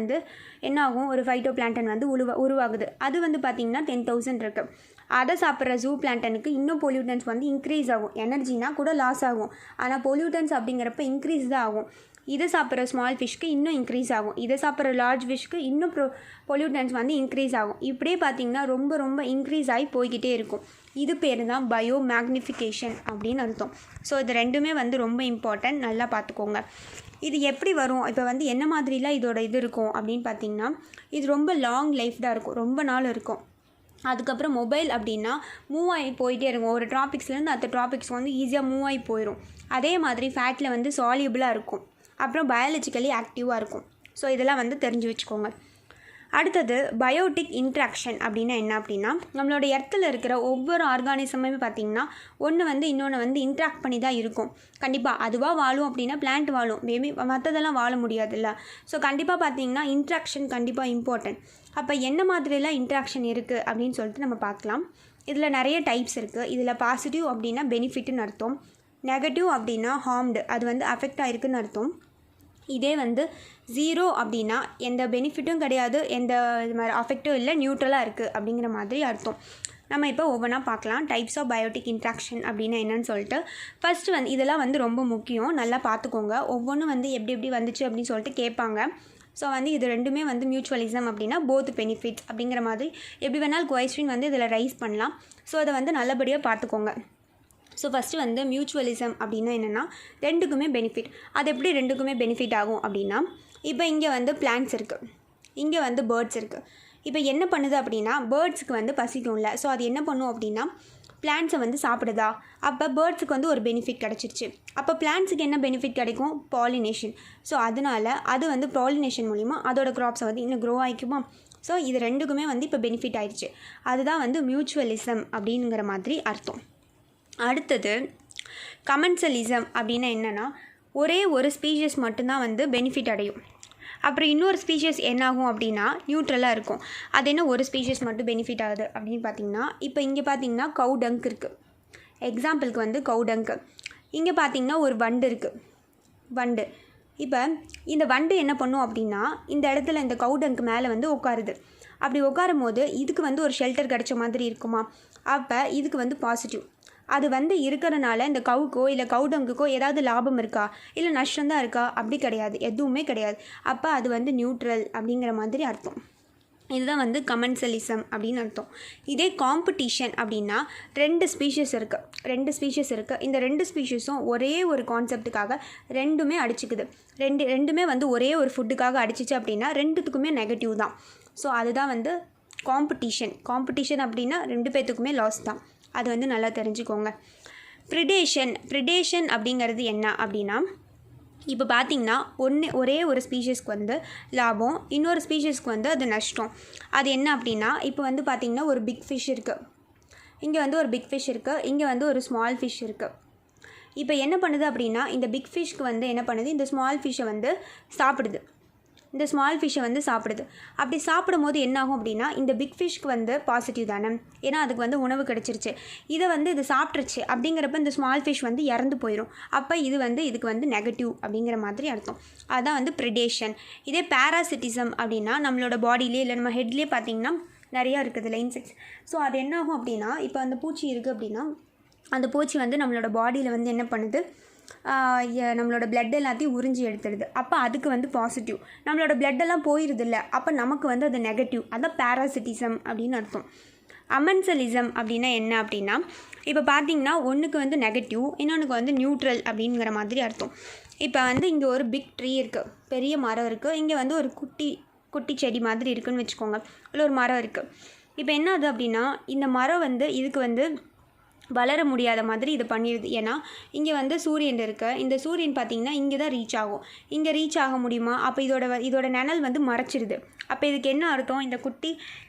என்ன ஆகும், ஒரு ஃபைட்டோ பிளான்டன் உருவாகுது. அது பார்த்திங்கன்னா 10,000 இருக்குது. அதை சாப்பிட்ற ஜூ பிளான்டனுக்கு இன்னும் பொல்யூட்டன்ஸ் இன்க்ரீஸ் ஆகும். எனர்ஜினா கூட லாஸ் ஆகும், ஆனால் பொல்யூட்டன்ஸ் அப்படிங்கிறப்ப இன்க்ரீஸ் தான் ஆகும். இதை சாப்பிட்ற ஸ்மால் ஃபிஷ்க்கு இன்னும் இன்க்ரீஸ் ஆகும். இதை சாப்பிட்ற லார்ஜ் ஃபிஷ்க்கு இன்னும் பொல்யூட்டன்ஸ் இன்க்ரீஸ் ஆகும். இப்படியே பார்த்திங்கன்னா ரொம்ப ரொம்ப இன்க்ரீஸ் ஆகி போய்கிட்டே இருக்கும். இது பேர் தான் பயோ மேக்னிஃபிகேஷன் அப்படின்னு அர்த்தம். ஸோ இது ரெண்டுமே ரொம்ப இம்பார்ட்டன்ட், நல்லா பார்த்துக்கோங்க. இது எப்படி வரும், இப்போ என்ன மாதிரிலாம் இதோட இது இருக்கும் அப்படின்னு பார்த்திங்கன்னா இது ரொம்ப லாங் லைஃப் தான் இருக்கும், ரொம்ப நாள் இருக்கும். அதுக்கப்புறம் மொபைல் அப்படின்னா மூவ் ஆகி போயிட்டே இருக்கும். ஒரு டாபிக்ஸ்லேருந்து அடுத்த டாபிக்ஸ் ஈஸியாக மூவ் ஆகி போயிடும். அதே மாதிரி ஃபேட்டில் சால்யூபிளாக இருக்கும். அப்புறம் பயாலஜிக்கலி ஆக்டிவாக இருக்கும். ஸோ இதெல்லாம் தெரிஞ்சு வச்சுக்கோங்க. அடுத்தது பயோட்டிக் இன்ட்ராக்ஷன் அப்படின்னா என்ன அப்படின்னா நம்மளோட எர்த்தில் இருக்கிற ஒவ்வொரு ஆர்கானிசமுமே பார்த்திங்கன்னா ஒன்று இன்னொன்று இன்ட்ராக்ட் பண்ணி தான் இருக்கும். கண்டிப்பாக அதுவாக வாழும் அப்படின்னா பிளான்ட் வாழும், மேபி மற்றதெல்லாம் வாழ முடியாதுல்ல. ஸோ கண்டிப்பாக பார்த்திங்கன்னா இன்ட்ராக்ஷன் கண்டிப்பாக இம்பார்ட்டன்ட். அப்போ என்ன மாதிரிலாம் இன்ட்ராக்ஷன் இருக்குது அப்படின்னு சொல்லிட்டு நம்ம பார்க்கலாம். இதில் நிறைய டைப்ஸ் இருக்குது. இதில் பாசிட்டிவ் அப்படின்னா பெனிஃபிட்னு அர்த்தம், நெகட்டிவ் அப்படின்னா ஹார்ம்டு, அது அஃபெக்ட் ஆகிருக்குன்னு அர்த்தம். இதே 0 அப்படின்னா எந்த பெனிஃபிட்டும் கிடையாது, எந்த இது மாதிரி அஃபெக்டும் இல்லை, நியூட்ரலாக இருக்குது அப்படிங்கிற மாதிரி அர்த்தம். நம்ம இப்போ ஒவ்வொன்றா பார்க்கலாம். டைப்ஸ் ஆஃப் பயோட்டிக் இன்ட்ராக்ஷன் அப்படின்னா என்னன்னு சொல்லிட்டு ஃபஸ்ட்டு இதெல்லாம் ரொம்ப முக்கியம், நல்லா பார்த்துக்கோங்க. ஒவ்வொன்றும் எப்படி வந்துச்சு அப்படின்னு சொல்லிட்டு கேட்பாங்க. ஸோ இது ரெண்டுமே மியூச்சுவலிசம் அப்படின்னா போத் பெனிஃபிட்ஸ் அப்படிங்கிற மாதிரி எப்படி வேணாலும் கொஸ்டின் இதில் ரைஸ் பண்ணலாம். ஸோ அதை நல்லபடியாக பார்த்துக்கோங்க. ஸோ ஃபஸ்ட்டு மியூச்சுவலிசம் அப்படின்னா என்னென்னா ரெண்டுக்குமே பெனிஃபிட். அது எப்படி ரெண்டுக்குமே பெனிஃபிட் ஆகும் அப்படின்னா இப்போ இங்கே பிளான்ட்ஸ் இருக்குது, இங்கே பேர்ட்ஸ் இருக்குது. இப்போ என்ன பண்ணுது அப்படின்னா பேர்ட்ஸுக்கு பசிக்கும்ல. ஸோ அது என்ன பண்ணும் அப்படின்னா பிளான்ட்ஸை சாப்பிடுதா. அப்போ பேர்ட்ஸுக்கு ஒரு பெனிஃபிட் கிடச்சிருச்சு. அப்போ பிளான்ட்ஸுக்கு என்ன பெனிஃபிட் கிடைக்கும், பாலினேஷன். ஸோ அதனால் அது பாலினேஷன் மூலிமா அதோட க்ராப்ஸை இன்னும் க்ரோ ஆகிக்குமா. ஸோ இது ரெண்டுக்குமே இப்போ பெனிஃபிட் ஆயிடுச்சு. அதுதான் மியூச்சுவலிசம் அப்படிங்கிற மாதிரி அர்த்தம். அடுத்தது கமென்சலிசம் அப்படின்னா என்னென்னா ஒரே ஒரு ஸ்பீஷஸ் மட்டும்தான் பெனிஃபிட் அடையும். அப்புறம் இன்னொரு ஸ்பீஷஸ் என்னாகும் அப்படின்னா நியூட்ரலாக இருக்கும். அது என்ன ஒரு ஸ்பீஷஸ் மட்டும் பெனிஃபிட் ஆகுது அப்படின்னு பார்த்திங்கன்னா இப்போ இங்கே பார்த்திங்கன்னா கவு டங்க் இருக்குது. எக்ஸாம்பிளுக்கு வந்து கவுடங்கு. இங்கே பார்த்திங்கன்னா ஒரு வண்டு இருக்குது, வண்டு. இப்போ இந்த வண்டு என்ன பண்ணும் அப்படின்னா இந்த இடத்துல இந்த கவுடங்கு மேலே வந்து உட்காருது. அப்படி உட்காரும் போது இதுக்கு வந்து ஒரு ஷெல்டர் கிடச்ச மாதிரி இருக்குமா, அப்போ இதுக்கு வந்து பாசிட்டிவ். அது வந்து இருக்கிறனால இந்த கவுக்கோ இல்லை கவுடங்குக்கோ ஏதாவது லாபம் இருக்கா இல்லை நஷ்டம்தான் இருக்கா, அப்படி கிடையாது, எதுவுமே கிடையாது. அப்போ அது வந்து நியூட்ரல் அப்படிங்கிற மாதிரி அர்த்தம். இதுதான் வந்து கமென்சலிசம் அப்படின்னு அர்த்தம். இதே காம்படிஷன் அப்படின்னா ரெண்டு ஸ்பீஷஸ் இருக்குது. இந்த ரெண்டு ஸ்பீஷஸும் ஒரே ஒரு கான்செப்டுக்காக ரெண்டுமே அடிச்சுக்குது. ரெண்டுமே வந்து ஒரே ஒரு ஃபுட்டுக்காக அடிச்சிச்சு அப்படின்னா ரெண்டுத்துக்குமே நெகட்டிவ் தான். ஸோ அதுதான் வந்து காம்படிஷன் அப்படின்னா ரெண்டு பேர்த்துக்குமே லாஸ் தான். அது வந்து நல்லா தெரிஞ்சுக்கோங்க. ப்ரிடேஷன் அப்படிங்கிறது என்ன அப்படின்னா, இப்போ பார்த்திங்கன்னா ஒரே ஒரு ஸ்பீஷஸ்க்கு வந்து லாபம், இன்னொரு ஸ்பீஷஸ்க்கு வந்து அது நஷ்டம். அது என்ன அப்படின்னா, இப்போ வந்து பார்த்திங்கன்னா ஒரு பிக் ஃபிஷ் இருக்குது, இங்கே வந்து ஒரு பிக் ஃபிஷ் இருக்குது, இங்கே வந்து ஒரு ஸ்மால் ஃபிஷ் இருக்குது. இப்போ என்ன பண்ணுது அப்படின்னா இந்த பிக் ஃபிஷ்க்கு வந்து என்ன பண்ணுது, இந்த ஸ்மால் ஃபிஷ்ஷை வந்து சாப்பிடுது. அப்படி சாப்பிடும் போது என்னாகும் அப்படின்னா இந்த பிக் ஃபிஷ்க்கு வந்து பாசிட்டிவ் தானே, ஏன்னா அதுக்கு வந்து உணவு கிடச்சிருச்சு. இதை வந்து இது சாப்பிட்ருச்சு அப்படிங்கிறப்ப இந்த ஸ்மால் ஃபிஷ் வந்து இறந்து போயிடும். அப்போ இதுக்கு வந்து நெகட்டிவ் அப்படிங்கிற மாதிரி அர்த்தம். அதுதான் வந்து ப்ரிடேஷன். இதே பேராசிட்டிசம் அப்படின்னா நம்மளோட பாடியிலே இல்லை நம்ம ஹெட்லேயே பார்த்திங்கன்னா நிறையா இருக்குதுல்ல இன்செக்ட்ஸ். ஸோ அது என்ன ஆகும் அப்படின்னா, இப்போ அந்த பூச்சி இருக்குது அப்படின்னா அந்த பூச்சி வந்து நம்மளோட பாடியில் வந்து என்ன பண்ணுது, நம்மளோட பிளட் எல்லாத்தையும் உறிஞ்சி எடுத்துடுது. அப்போ அதுக்கு வந்து பாசிட்டிவ். நம்மளோட பிளட்டெல்லாம் போயிடுது இல்லை, அப்போ நமக்கு வந்து அது நெகட்டிவ். அதான் பேராசிட்டிசம் அப்படின்னு அர்த்தம். அமென்சலிசம் அப்படின்னா என்ன அப்படின்னா, இப்போ பார்த்திங்கன்னா ஒன்றுக்கு வந்து நெகட்டிவ், இன்னொன்றுக்கு வந்து நியூட்ரல் அப்படிங்கிற மாதிரி அர்த்தம். இப்போ வந்து இங்கே ஒரு பிக் ட்ரீ இருக்குது, பெரிய மரம் இருக்குது, இங்கே வந்து ஒரு குட்டி செடி மாதிரி இருக்குதுன்னு வச்சுக்கோங்க, இல்லை ஒரு மரம் இருக்குது. இப்போ என்ன ஆகுது அப்படின்னா இந்த மரம் வந்து இதுக்கு வந்து வளர முடியாத மாதிரி இது பண்ணிடுது. ஏன்னா இங்கே வந்து சூரியன் இருக்குது, இந்த சூரியன் பார்த்திங்கன்னா இங்கே தான் ரீச் ஆகும். இங்கே ரீச் ஆக முடியுமா, அப்போ இதோட நிழல் வந்து மறைச்சிடுது. அப்போ இதுக்கு என்ன அர்த்தம், இந்த குட்டி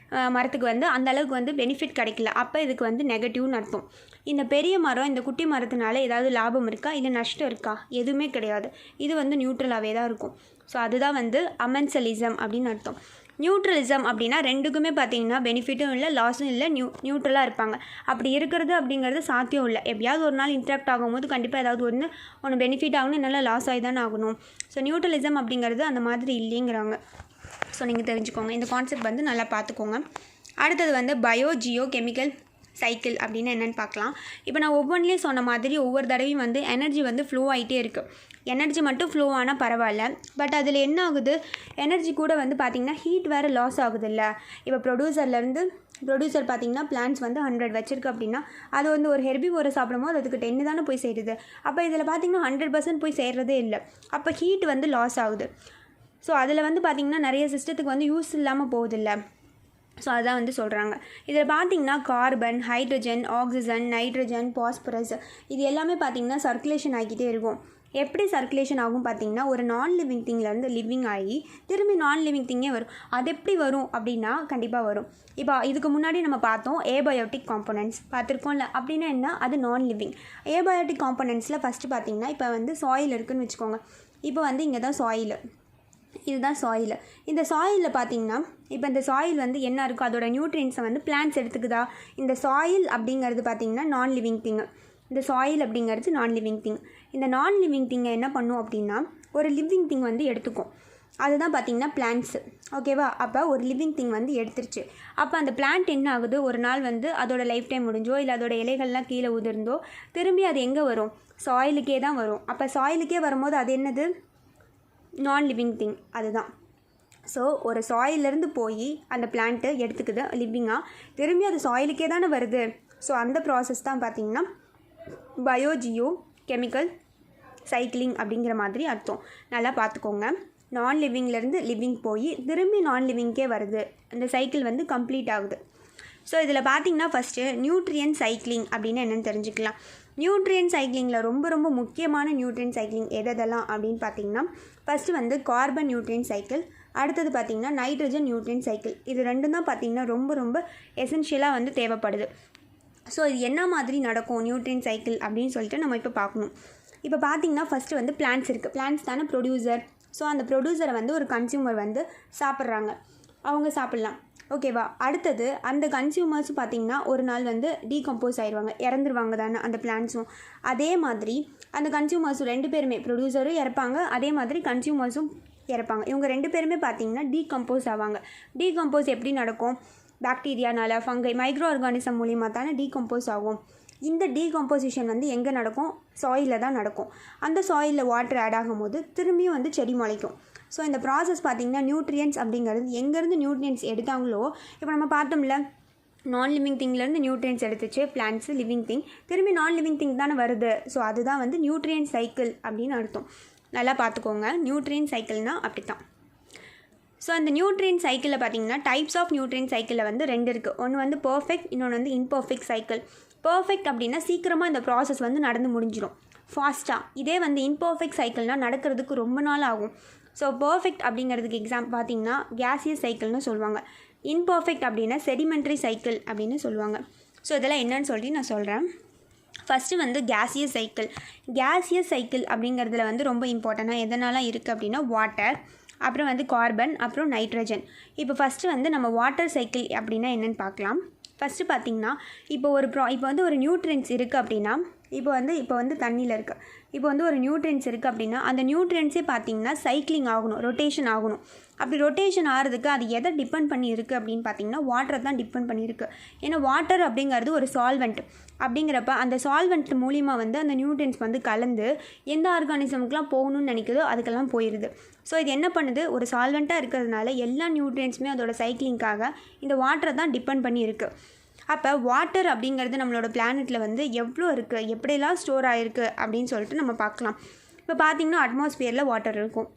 மரத்துக்கு வந்து அந்த அளவுக்கு வந்து பெனிஃபிட் கிடைக்கல, அப்போ இதுக்கு வந்து நெகட்டிவ்னு அர்த்தம். இந்த பெரிய மரம் இந்த குட்டி மரத்தினால ஏதாவது லாபம் இருக்கா இல்லை நஷ்டம் இருக்கா, எதுவுமே கிடையாது. இது வந்து நியூட்ரலாகவே தான் இருக்கும். ஸோ அதுதான் வந்து அமென்சலிசம் அப்படின்னு அர்த்தம். நியூட்ரலிசம் அப்படின்னா ரெண்டுக்குமே பார்த்திங்கன்னா பெனிஃபிட்டும் இல்லை லாஸும் இல்லை, நியூட்ரலாக இருப்பாங்க. அப்படி இருக்கிறது அப்படிங்கிறது சாத்தியம் இல்லை. எப்படியாவது ஒரு நாள் இன்ட்ராக்ட் ஆகும்போது கண்டிப்பாக ஏதாவது ஒன்று பெனிஃபிட் ஆகணும், என்னால் லாஸ் ஆகி தானே ஆகணும். ஸோ நியூட்ரலிசம் அப்படிங்கிறது அந்த மாதிரி இல்லைங்கிறாங்க. ஸோ நீங்கள் தெரிஞ்சுக்கோங்க, இந்த கான்செப்ட் வந்து நல்லா பார்த்துக்கோங்க. அடுத்தது வந்து ஜியோ கெமிக்கல் சைக்கிள் அப்படின்னு என்னென்னு பார்க்கலாம். இப்போ நான் ஒவ்வொன்றிலையும் சொன்ன மாதிரி ஒவ்வொரு தடவையும் வந்து எனர்ஜி வந்து ஃப்ளோ ஆகிட்டே இருக்குது. எனர்ஜி மட்டும் ஃப்ளோ ஆனால் பரவாயில்ல, பட் அதில் என்ன ஆகுது, எனர்ஜி கூட வந்து பார்த்திங்கன்னா ஹீட் வேறு லாஸ் ஆகுது இல்லை. இப்போ ப்ரொடியூசர் பார்த்திங்கன்னா பிளான்ஸ் வந்து 100 வச்சுருக்கு அப்படின்னா அது வந்து ஒரு ஹெர்பிவோரை சாப்பிடும்போது அதுக்கு 10 தானே போய் சேருது. அப்போ இதில் பார்த்திங்கன்னா 100% போய் சேர்றதே இல்லை. அப்போ ஹீட் வந்து லாஸ் ஆகுது. ஸோ அதில் வந்து பார்த்திங்கன்னா நிறைய சிஸ்டத்துக்கு வந்து யூஸ் இல்லாமல் போகுதில்ல. ஸோ அதான் வந்து சொல்கிறாங்க. இதில் பார்த்திங்கன்னா carbon, hydrogen, oxygen, nitrogen, phosphorus இது எல்லாமே பார்த்திங்கன்னா சர்க்குலேஷன் ஆகிக்கிட்டே இருக்கும். எப்படி சர்க்குலேஷன் ஆகும் பார்த்திங்கன்னா, ஒரு நான் லிவிங் திங்லேருந்து லிவிங் ஆகி திரும்பி நான் லிவிங் திங்கே வரும். அது எப்படி வரும் அப்படின்னா கண்டிப்பாக வரும். இப்போ இதுக்கு முன்னாடி நம்ம பார்த்தோம் ஏபயோட்டிக் காம்போனன்ட்ஸ் பார்த்துருக்கோம்ல, அப்படின்னா என்ன, அது நான் லிவிங். ஏபயோட்டிக் காம்போனன்ட்ஸில் ஃபஸ்ட்டு பார்த்திங்கன்னா இப்போ வந்து சாயில் இருக்குதுன்னு வச்சுக்கோங்க. இப்போ வந்து இங்கே தான் சாயில், இதுதான் சாயில். இந்த சாயிலில் பார்த்திங்கன்னா இப்போ இந்த சாயில் வந்து என்ன இருக்கும், அதோட நியூட்ரியன்ஸை வந்து பிளான்ட்ஸ் எடுத்துக்குதா. இந்த சாயில் அப்படிங்கிறது பார்த்திங்கன்னா நான் லிவிங் திங்கு. இந்த சாயில் அப்படிங்கிறது நான் லிவிங் திங். இந்த நான் லிவிங் திங்கை என்ன பண்ணும் அப்படின்னா ஒரு லிவிங் திங் வந்து எடுத்துக்கும். அதுதான் பார்த்திங்கன்னா பிளான்ட்ஸு. ஓகேவா, அப்போ ஒரு லிவிங் திங் வந்து எடுத்துருச்சு. அப்போ அந்த பிளான்ட் என்ன ஆகுது, ஒரு நாள் வந்து அதோட லைஃப் டைம் முடிஞ்சோ இல்லை அதோட இலைகள்லாம் கீழே உதிர்ந்தோ திரும்பி அது எங்கே வரும், சாயிலுக்கே தான் வரும். அப்போ சாயிலுக்கே வரும்போது அது என்னது, நான் லிவிங் திங். அதுதான். ஸோ ஒரு சாயிலேருந்து போய் அந்த பிளான்ட்டு எடுத்துக்குது லிவிங்காக, திரும்பி அது சாயிலுக்கே தானே வருது. ஸோ அந்த ப்ராசஸ் தான் பார்த்திங்கன்னா ஜியோ கெமிக்கல் சைக்கிளிங் அப்படிங்கிற மாதிரி அர்த்தம். நல்லா பார்த்துக்கோங்க. நான் லிவிங்லேருந்து லிவிங் போய் திரும்பி நான் லிவிங்க்கே வருது, அந்த சைக்கிள் வந்து கம்ப்ளீட் ஆகுது. ஸோ இதில் பார்த்திங்கன்னா ஃபஸ்ட்டு நியூட்ரியன் சைக்கிளிங் அப்படின்னு என்னென்னு தெரிஞ்சுக்கலாம். நியூட்ரியன் சைக்கிளிங்கில் ரொம்ப ரொம்ப முக்கியமான நியூட்ரியன் சைக்கிளிங் எதெல்லாம் அப்படின்னு பார்த்திங்கன்னா, ஃபஸ்ட்டு வந்து கார்பன் நியூட்ரியன் சைக்கிள், அடுத்தது பார்த்திங்கன்னா நைட்ரஜன் நியூட்ரியன் சைக்கிள். இது ரெண்டும் தான் பார்த்திங்கன்னா ரொம்ப ரொம்ப எசென்ஷியலாக வந்து தேவைப்படுது. ஸோ இது என்ன மாதிரி நடக்கும் நியூட்ரியன் சைக்கிள் அப்படின்னு சொல்லிட்டு நம்ம இப்போ பார்க்கணும். இப்போ பார்த்திங்கன்னா ஃபஸ்ட்டு வந்து பிளான்ட்ஸ் இருக்குது. பிளான்ட்ஸ் தானே ப்ரொடியூசர். ஸோ அந்த ப்ரொடியூசரை வந்து ஒரு கன்சியூமர் வந்து சாப்பிட்றாங்க, அவங்க சாப்பிட்லாம். ஓகேவா? அடுத்தது அந்த கன்சியூமர்ஸ் பார்த்திங்கன்னா ஒரு நாள் வந்து டீகம்போஸ் ஆயிடுவாங்க, இறந்துருவாங்க தானே அந்த பிளான்ட்ஸும். அதே மாதிரி அந்த கன்சியூமர்ஸும் 2 பேருமே, ப்ரொடியூசரும் இறப்பாங்க, அதே மாதிரி கன்சியூமர்ஸும் இறப்பாங்க. இவங்க 2 பேருமே பார்த்திங்கன்னா டீகம்போஸ் ஆவாங்க. டீகம்போஸ் எப்படி நடக்கும்? பாக்டீரியானால, ஃபங்கை, மைக்ரோ ஆர்கானிசம் மூலிமா தானே டீகம்போஸ் ஆகும். இந்த டீகம்போசிஷன் வந்து எங்கே நடக்கும்? சாயிலில் தான் நடக்கும். அந்த சாயிலில் வாட்டர் ஆட் ஆகும்போது திரும்பியும் வந்து செடி முளைக்கும். ஸோ இந்த ப்ராசஸ் பார்த்திங்கன்னா நியூட்ரியன்ஸ் அப்படிங்கிறது எங்கேருந்து நியூட்ரியன்ஸ் எடுத்தாங்களோ, இப்போ நம்ம பார்த்தோம்ல, நான் லிவிங் திங்லேருந்து நியூட்ரியன்ஸ் எடுத்துச்சு பிளான்ட்ஸு, லிவிங் திங் திரும்பி நான் லிவிங் திங் தானே வருது. ஸோ அதுதான் வந்து நியூட்ரியன் சைக்கிள் அப்படின்னு அர்த்தம். நல்லா பார்த்துக்கோங்க, நியூட்ரியன் சைக்கிள்னால் அப்படி தான். ஸோ அந்த நியூட்ரியன் சைக்கிளில் பார்த்திங்கன்னா டைப்ஸ் ஆஃப் நியூட்ரியன் சைக்கிளில் வந்து 2 இருக்குது. ஒன்று வந்து பர்ஃபெக்ட், இன்னொன்று வந்து இம்பர்ஃபெக்ட் சைக்கிள். பர்ஃபெக்ட் அப்படின்னா சீக்கிரமாக இந்த ப்ராசஸ் வந்து நடந்து முடிஞ்சிடும், ஃபாஸ்ட்டாக. இதே வந்து இம்பர்ஃபெக்ட் சைக்கிள்னால் நடக்கிறதுக்கு ரொம்ப நாள் ஆகும். ஸோ பர்ஃபெக்ட் அப்படிங்கிறதுக்கு பார்த்திங்கன்னா கேசியஸ் சைக்கிள்னு சொல்லுவாங்க. இம்பர்ஃபெக்ட் அப்படின்னா செடிமெண்ட்ரி சைக்கிள் அப்படின்னு சொல்லுவாங்க. ஸோ இதெல்லாம் என்னன்னு சொல்லி நான் சொல்கிறேன். ஃபஸ்ட்டு வந்து கேசியஸ் சைக்கிள். கேசியஸ் சைக்கிள் அப்படிங்கிறதுல வந்து ரொம்ப இம்பார்ட்டண்ட்டாக எதனால இருக்குது அப்படின்னா வாட்டர், அப்புறம் வந்து கார்பன், அப்புறம் நைட்ரஜன். இப்போ ஃபஸ்ட்டு வந்து நம்ம வாட்டர் சைக்கிள் அப்படின்னா என்னென்னு பார்க்கலாம். ஃபஸ்ட்டு பார்த்திங்கன்னா இப்போ வந்து ஒரு நியூட்ரியன்ஸ் இருக்குது அப்படின்னா, இப்போ வந்து தண்ணியில் இருக்குது. இப்போ வந்து ஒரு நியூட்ரியன்ஸ் இருக்குது அப்படின்னா அந்த நியூட்ரியன்ஸே பார்த்திங்கன்னா சைக்கிளிங் ஆகணும், ரொட்டேஷன் ஆகணும். அப்படி ரொட்டேஷன் ஆகிறதுக்கு அது எதை டிபெண்ட் பண்ணி இருக்குது அப்படின்னு பார்த்திங்கன்னா வாட்டரை தான் டிபெண்ட் பண்ணியிருக்கு. ஏன்னா வாட்டர் அப்படிங்கிறது ஒரு சால்வெண்ட். அப்படிங்கிறப்ப அந்த சால்வெண்ட் மூலிமா வந்து அந்த நியூட்ரியன்ஸ் வந்து கலந்து எந்த ஆர்கானிசமுக்கெலாம் போகணும்னு நினைக்குதோ அதுக்கெல்லாம் போயிடுது. ஸோ இது என்ன பண்ணுது? ஒரு சால்வெண்ட்டாக இருக்கிறதுனால எல்லா நியூட்ரியன்ஸுமே அதோட சைக்கிளிங்காக இந்த வாட்டரை தான் டிபெண்ட் பண்ணி இருக்குது. அப்போ வாட்டர் அப்படிங்கிறது நம்மளோட பிளானெட்டில் வந்து எவ்வளோ இருக்குது, எப்படியெல்லாம் ஸ்டோர் ஆகிருக்கு அப்படின்னு சொல்லிட்டு நம்ம பார்க்கலாம். இப்போ பார்த்திங்கன்னா அட்மாஸ்பியரில் வாட்டர் இருக்கும்,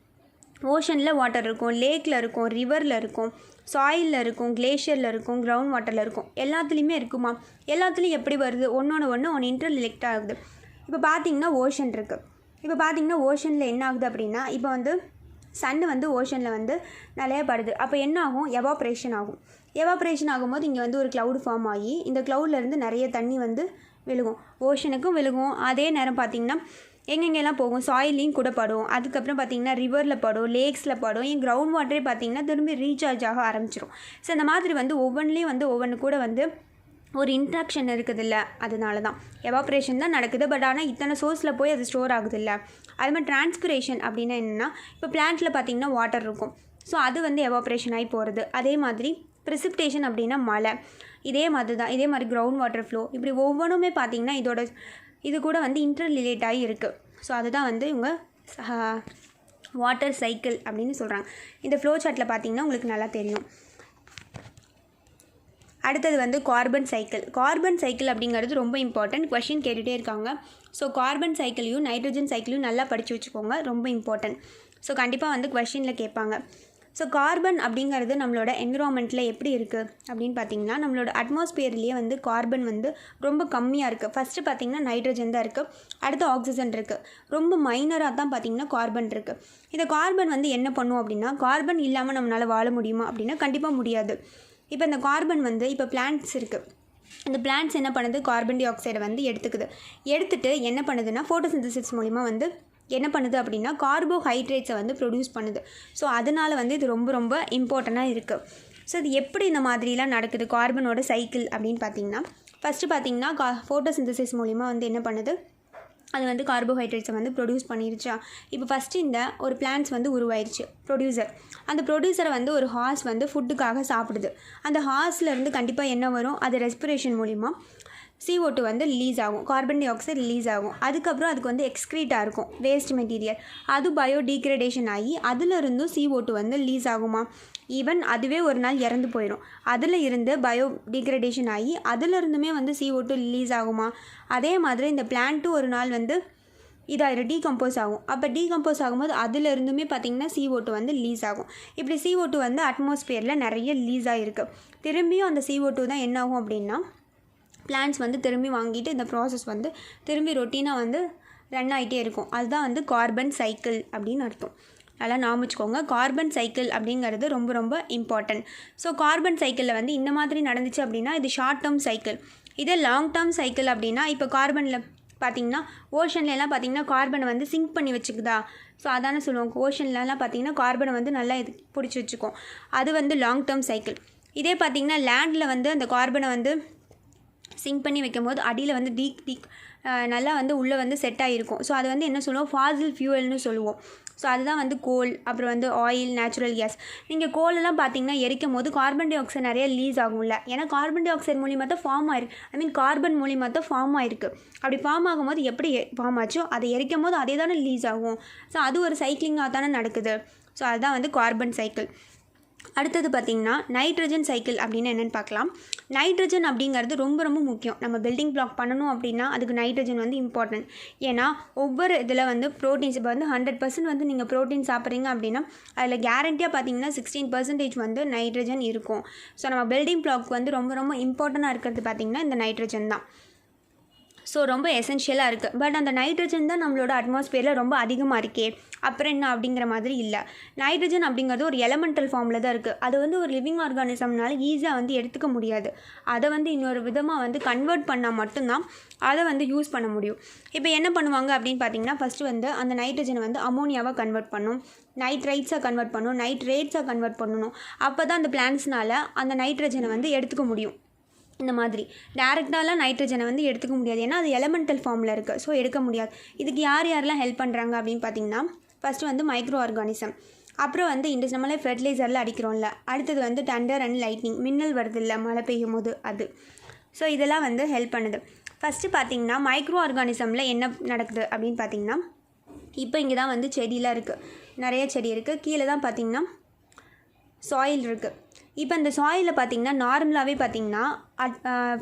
ஓஷனில் வாட்டர் இருக்கும், லேக்கில் இருக்கும், ரிவரில் இருக்கும், சாயிலில் இருக்கும், கிளேஷியரில் இருக்கும், கிரவுண்ட் வாட்டரில் இருக்கும், எல்லாத்துலேயுமே இருக்குமா? எல்லாத்துலேயும் எப்படி வருது? ஒன்று இன்டர் ரிலேக்ட் ஆகுது. இப்போ பார்த்திங்கன்னா ஓஷன் இருக்குது. இப்போ பார்த்திங்கன்னா ஓஷனில் என்ன ஆகுது அப்படின்னா, இப்போ வந்து சன்னு வந்து ஓஷனில் வந்து நிறைய படுது. அப்போ என்ன ஆகும்? எவாப்ரேஷன் ஆகும். எவாப்ரேஷன் ஆகும்போது இங்கே வந்து ஒரு க்ளவுட் ஃபார்ம் ஆகி இந்த க்ளவுட்லேருந்து நிறைய தண்ணி வந்து விழுகும், ஓஷனுக்கும் விழுகும். அதே நேரம் பார்த்திங்கன்னா எங்கெங்கெல்லாம் போகும்? சாயிலையும் கூட படும். அதுக்கப்புறம் பார்த்திங்கன்னா ரிவரில் படும், லேக்ஸில் படும். என் கிரவுண்ட் வாட்டரே பார்த்திங்கன்னா திரும்பி ரீசார்ஜ் ஆக ஆரம்பிச்சிடும். ஸோ இந்த மாதிரி வந்து ஒவ்வொன்றிலையும் வந்து ஒவ்வொன்று கூட வந்து ஒரு இன்ட்ராக்ஷன் இருக்குதில்ல, அதனால தான் எவாப்ரேஷன் தான் நடக்குது. பட் ஆனால் இத்தனை சோர்ஸில் போய் அது ஸ்டோர் ஆகுதில்ல. அது மாதிரி டிரான்ஸ்பிரேஷன் அப்படின்னா என்னென்னா, இப்போ பிளான்ட்டில் பார்த்திங்கன்னா வாட்டர் இருக்கும், ஸோ அது வந்து எவாப்ரேஷன் ஆகி போகிறது. அதே மாதிரி ப்ரிசிப்டேஷன் அப்படின்னா மழை. இதே மாதிரி தான், இதே மாதிரி கிரவுண்ட் வாட்டர் ஃப்ளோ, இப்படி ஒவ்வொன்றுமே பார்த்திங்கன்னா இது கூட வந்து இன்டர் ரிலேட் ஆகி இருக்குது. ஸோ அதுதான் வந்து இவங்க வாட்டர் சைக்கிள் அப்படின்னு சொல்கிறாங்க. இந்த ஃப்ளோ சார்ட்டில் பார்த்திங்கன்னா உங்களுக்கு நல்லா தெரியும். அடுத்தது வந்து கார்பன் சைக்கிள். கார்பன் சைக்கிள் அப்படிங்கிறது ரொம்ப இம்பார்ட்டன்ட், கொஷின் கேட்டுகிட்டே இருக்காங்க. ஸோ கார்பன் சைக்கிளையும் நைட்ரஜன் சைக்கிளையும் நல்லா படித்து வச்சுக்கோங்க, ரொம்ப இம்பார்ட்டன்ட். ஸோ கண்டிப்பாக வந்து கொஷினில் கேட்பாங்க. ஸோ கார்பன் அப்படிங்கிறது நம்மளோட என்விரான்மெண்ட்டில் எப்படி இருக்குது அப்படின்னு பார்த்திங்கன்னா, நம்மளோட அட்மாஸ்பியர்லேயே வந்து கார்பன் வந்து ரொம்ப கம்மியாக இருக்குது. ஃபஸ்ட்டு பார்த்திங்கன்னா நைட்ரஜன் தான் இருக்குது, அடுத்து ஆக்சிஜன் இருக்குது, ரொம்ப மைனராக தான் பார்த்திங்கன்னா கார்பன் இருக்குது. இந்த கார்பன் வந்து என்ன பண்ணும் அப்படின்னா, கார்பன் இல்லாமல் நம்மளால் வாழ முடியுமா அப்படின்னா கண்டிப்பாக முடியாது. இப்போ இந்த கார்பன் வந்து இப்போ பிளான்ட்ஸ் இருக்குது, இந்த பிளான்ட்ஸ் என்ன பண்ணுது? கார்பன் டை ஆக்சைடை வந்து எடுத்துட்டு என்ன பண்ணுதுன்னா ஃபோட்டோசிந்தசிஸ் மூலிமா வந்து என்ன பண்ணுது அப்படின்னா கார்போஹைட்ரேட்ஸை வந்து ப்ரொடியூஸ் பண்ணுது. ஸோ அதனால் வந்து இது ரொம்ப ரொம்ப இம்பார்ட்டண்ட்டாக இருக்குது. ஸோ இது எப்படி இந்த மாதிரிலாம் நடக்குது கார்பனோட சைக்கிள் அப்படின்னு பார்த்திங்கன்னா, ஃபஸ்ட்டு பார்த்திங்கன்னா ஃபோட்டோசிந்தசிஸ் மூலிமா வந்து என்ன பண்ணுது? அது வந்து கார்போஹைட்ரேட்ஸை வந்து ப்ரொடியூஸ் பண்ணிருச்சா. இப்போ ஃபஸ்ட்டு இந்த ஒரு பிளான்ட்ஸ் வந்து உருவாயிருச்சு, ப்ரொடியூசர். அந்த ப்ரொடியூசரை வந்து ஒரு ஹார்ஸ் வந்து ஃபுட்டுக்காக சாப்பிடுது. அந்த ஹார்ஸ்லேருந்து கண்டிப்பாக என்ன வரும்? அது ரெஸ்பிரேஷன் மூலிமா CO2 வந்து ரிலீஸ் ஆகும், கார்பன் டை ஆக்சைடு ரிலீஸ் ஆகும். அதுக்கப்புறம் அதுக்கு வந்து எக்ஸ்க்ரீட்டாக இருக்கும் வேஸ்ட் மெட்டீரியல், அது பயோடீக்ரேடேஷன் ஆகி அதிலிருந்தும் CO2 வந்து ரிலீஸ் ஆகுமா? ஈவன் அதுவே ஒரு நாள் இறந்து போயிடும். அதில் இருந்து பயோடீக்ரேடேஷன் ஆகி அதிலிருந்துமே வந்து CO2 ரிலீஸ் ஆகுமா? அதே மாதிரி இந்த பிளான்ட்டும் ஒரு நாள் வந்து இதாகிடும், டீகம்போஸ் ஆகும். அப்போ டீகம்போஸ் ஆகும்போது அதிலிருந்துமே பார்த்திங்கன்னா CO2 வந்து ரிலீஸ் ஆகும். இப்படி CO2 வந்து அட்மாஸ்பியரில் நிறைய ரிலீஸ் ஆகிருக்கு. திரும்பியும் அந்த CO2 தான் என்ன ஆகும் அப்படின்னா பிளான்ட்ஸ் வந்து திரும்பி வாங்கிட்டு இந்த ப்ராசஸ் வந்து திரும்பி ரொட்டீனாக வந்து ரன் ஆகிட்டே இருக்கும். அதுதான் வந்து கார்பன் சைக்கிள் அப்படின்னு அர்த்தம். நல்லா ஞாபகம் வச்சுக்கோங்க, கார்பன் சைக்கிள் அப்படிங்கிறது ரொம்ப ரொம்ப இம்பார்ட்டன்ட். ஸோ கார்பன் சைக்கிளில் வந்து இந்த மாதிரி நடந்துச்சு அப்படின்னா இது ஷார்ட் டேர்ம் சைக்கிள். இதே லாங் டேர்ம் சைக்கிள் அப்படின்னா இப்போ கார்பனில் பார்த்திங்கன்னா ஓஷன்லலாம் பார்த்திங்கன்னா கார்பனை வந்து சிங்க் பண்ணி வச்சுக்குதா. ஸோ அதானே சொல்லுவோம், ஓஷன்லலாம் பார்த்திங்கன்னா கார்பனை வந்து நல்லா பிடிச்சி வச்சுக்கும். அது வந்து லாங் டேர்ம் சைக்கிள். இதே பார்த்திங்கன்னா லேண்டில் வந்து அந்த கார்பனை வந்து சிங்க் பண்ணி வைக்கும்போது அடியில் வந்து நல்லா வந்து உள்ளே வந்து செட் ஆகிருக்கும். ஸோ அது வந்து என்ன சொல்லுவோம், ஃபாசில் ஃபியூவல்னு சொல்லுவோம். ஸோ அதுதான் வந்து கோல், அப்புறம் வந்து ஆயில், நேச்சுரல் கேஸ். நீங்கள் கோலெல்லாம் பார்த்தீங்கன்னா எரிக்கும் போது கார்பன் டை ஆக்சைடு நிறைய ரிலீஸ் ஆகும்ல, ஏன்னா கார்பன் டை ஆக்சைடு மூலியமாக தான் ஃபார்ம் ஆயிருக்கு, கார்பன் மூலியமாக தான் ஃபார்ம் ஆயிருக்கு. அப்படி ஃபார்ம் ஆகும்போது எப்படி ஃபார்ம் ஆச்சோ அதை எரிக்கும் போது அதே தானே ரிலீஸ் ஆகும். ஸோ அது ஒரு சைக்கிளிங்காக தானே நடக்குது. ஸோ அதுதான் வந்து கார்பன் சைக்கிள். அடுத்தது பார்த்திங்கன்னா நைட்ரஜன் சைக்கிள் அப்படின்னு என்னென்னு பார்க்கலாம். நைட்ரஜன் அப்படிங்கிறது ரொம்ப ரொம்ப முக்கியம். நம்ம பில்டிங் பிளாக் பண்ணணும் அப்படின்னா அதுக்கு நைட்ரஜன் வந்து இம்பார்ட்டன்ட். ஏன்னா ஒவ்வொரு இதில் வந்து ப்ரோட்டீன்ஸ், இப்போ வந்து 100% வந்து நீங்கள் ப்ரோட்டீன் சாப்பிட்றீங்க அப்படின்னா அதில் கேரண்டியாக பார்த்தீங்கன்னா 16% வந்து நைட்ரஜன் இருக்கும். ஸோ நம்ம பில்டிங் பிளாக் வந்து ரொம்ப ரொம்ப இம்பார்ட்டண்ட்டாக இருக்கிறது பார்த்திங்கன்னா இந்த நைட்ரஜன் தான். ஸோ ரொம்ப எசென்ஷியலாக இருக்குது. பட் அந்த நைட்ரஜன் தான் நம்மளோட அட்மாஸ்பியரில் ரொம்ப அதிகமாக இருக்கே, அப்புறம் என்ன அப்படிங்கிற மாதிரி இல்லை. நைட்ரஜன் அப்படிங்கிறது ஒரு எலமெண்டல் ஃபார்மில் தான் இருக்குது. அது வந்து ஒரு லிவிங் ஆர்கானிசம்னால ஈஸியாக வந்து எடுத்துக்க முடியாது. அதை வந்து இன்னொரு விதமாக வந்து கன்வெர்ட் பண்ணால் மட்டும்தான் அதை வந்து யூஸ் பண்ண முடியும். இப்போ என்ன பண்ணுவாங்க அப்படின்னு பார்த்தீங்கன்னா, ஃபஸ்ட்டு வந்து அந்த நைட்ரஜனை வந்து அமோனியாவாக கன்வெர்ட் பண்ணும், நைட்ரைட்ஸாக கன்வெர்ட் பண்ணணும், நைட்ரேட்ஸாக கன்வெர்ட் பண்ணணும். அப்போ தான் அந்த பிளான்ட்ஸ்னால் அந்த நைட்ரஜனை வந்து எடுத்துக்க முடியும். இந்த மாதிரி டேரெக்டாலாம் நைட்ரஜனை வந்து எடுத்துக்க முடியாது, ஏன்னா அது எலமெண்டல் ஃபார்மில் இருக்குது. ஸோ எடுக்க முடியாது. இதுக்கு யாரெல்லாம் ஹெல்ப் பண்ணுறாங்க அப்படின்னு பார்த்தீங்கன்னா, ஃபஸ்ட்டு வந்து மைக்ரோ ஆர்கானிசம், அப்புறம் வந்து நம்மளே ஃபெர்டிலைசரில் அடிக்கிறோம்ல, அடுத்தது வந்து டண்டர் அண்ட் லைட்னிங், மின்னல் வருது இல்லை மழை பெய்யும் போது அது. ஸோ இதெல்லாம் வந்து ஹெல்ப் பண்ணுது. ஃபஸ்ட்டு பார்த்திங்கன்னா மைக்ரோ ஆர்கானிசமில் என்ன நடக்குது அப்படின்னு பார்த்திங்கன்னா, இப்போ இங்கே தான் வந்து செடியெலாம் இருக்குது, நிறைய செடி இருக்குது. கீழே தான் பார்த்திங்கன்னா சாயில் இருக்குது. இப்போ இந்த சாயிலில் பார்த்திங்கன்னா நார்மலாகவே பார்த்திங்கன்னா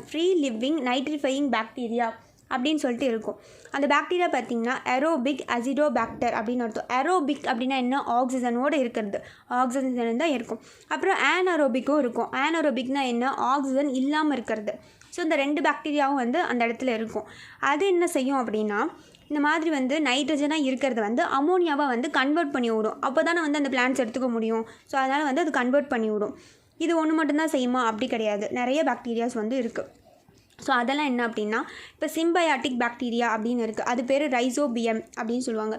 ஃப்ரீ லிவிங் நைட்ரிஃபையிங் பாக்டீரியா அப்படின்னு சொல்லிட்டு இருக்கும். அந்த பாக்டீரியா பார்த்திங்கன்னா ஏரோபிக் அசிடோபாக்டர் அப்படின்னு அர்த்தம். ஏரோபிக் அப்படின்னா என்ன, ஆக்சிஜனோடு இருக்கிறது, ஆக்சிஜன் தான் இருக்கும். அப்புறம் ஆனரோபிக்கும் இருக்கும். ஆனரோபிக்னால் என்ன, ஆக்சிஜன் இல்லாமல் இருக்கிறது. ஸோ இந்த 2 பாக்டீரியாவும் வந்து அந்த இடத்துல இருக்கும். அது என்ன செய்யும் அப்படின்னா, இந்த மாதிரி வந்து நைட்ரஜனாக இருக்கிறத வந்து அமோனியாவாக வந்து கன்வெர்ட் பண்ணி விடும். அப்போ தானே வந்து அந்த பிளான்ட்ஸ் எடுத்துக்க முடியும். ஸோ அதனால் வந்து அது கன்வெர்ட் பண்ணி விடும். இது ஒன்று மட்டும்தான் செய்யுமா அப்படி கிடையாது, நிறைய பாக்டீரியாஸ் வந்து இருக்குது. ஸோ அதெல்லாம் என்ன அப்படின்னா, இப்போ சிம்பயாட்டிக் பாக்டீரியா அப்படின்னு இருக்குது, அது பேர் ரைசோபியம் அப்படின்னு சொல்லுவாங்க.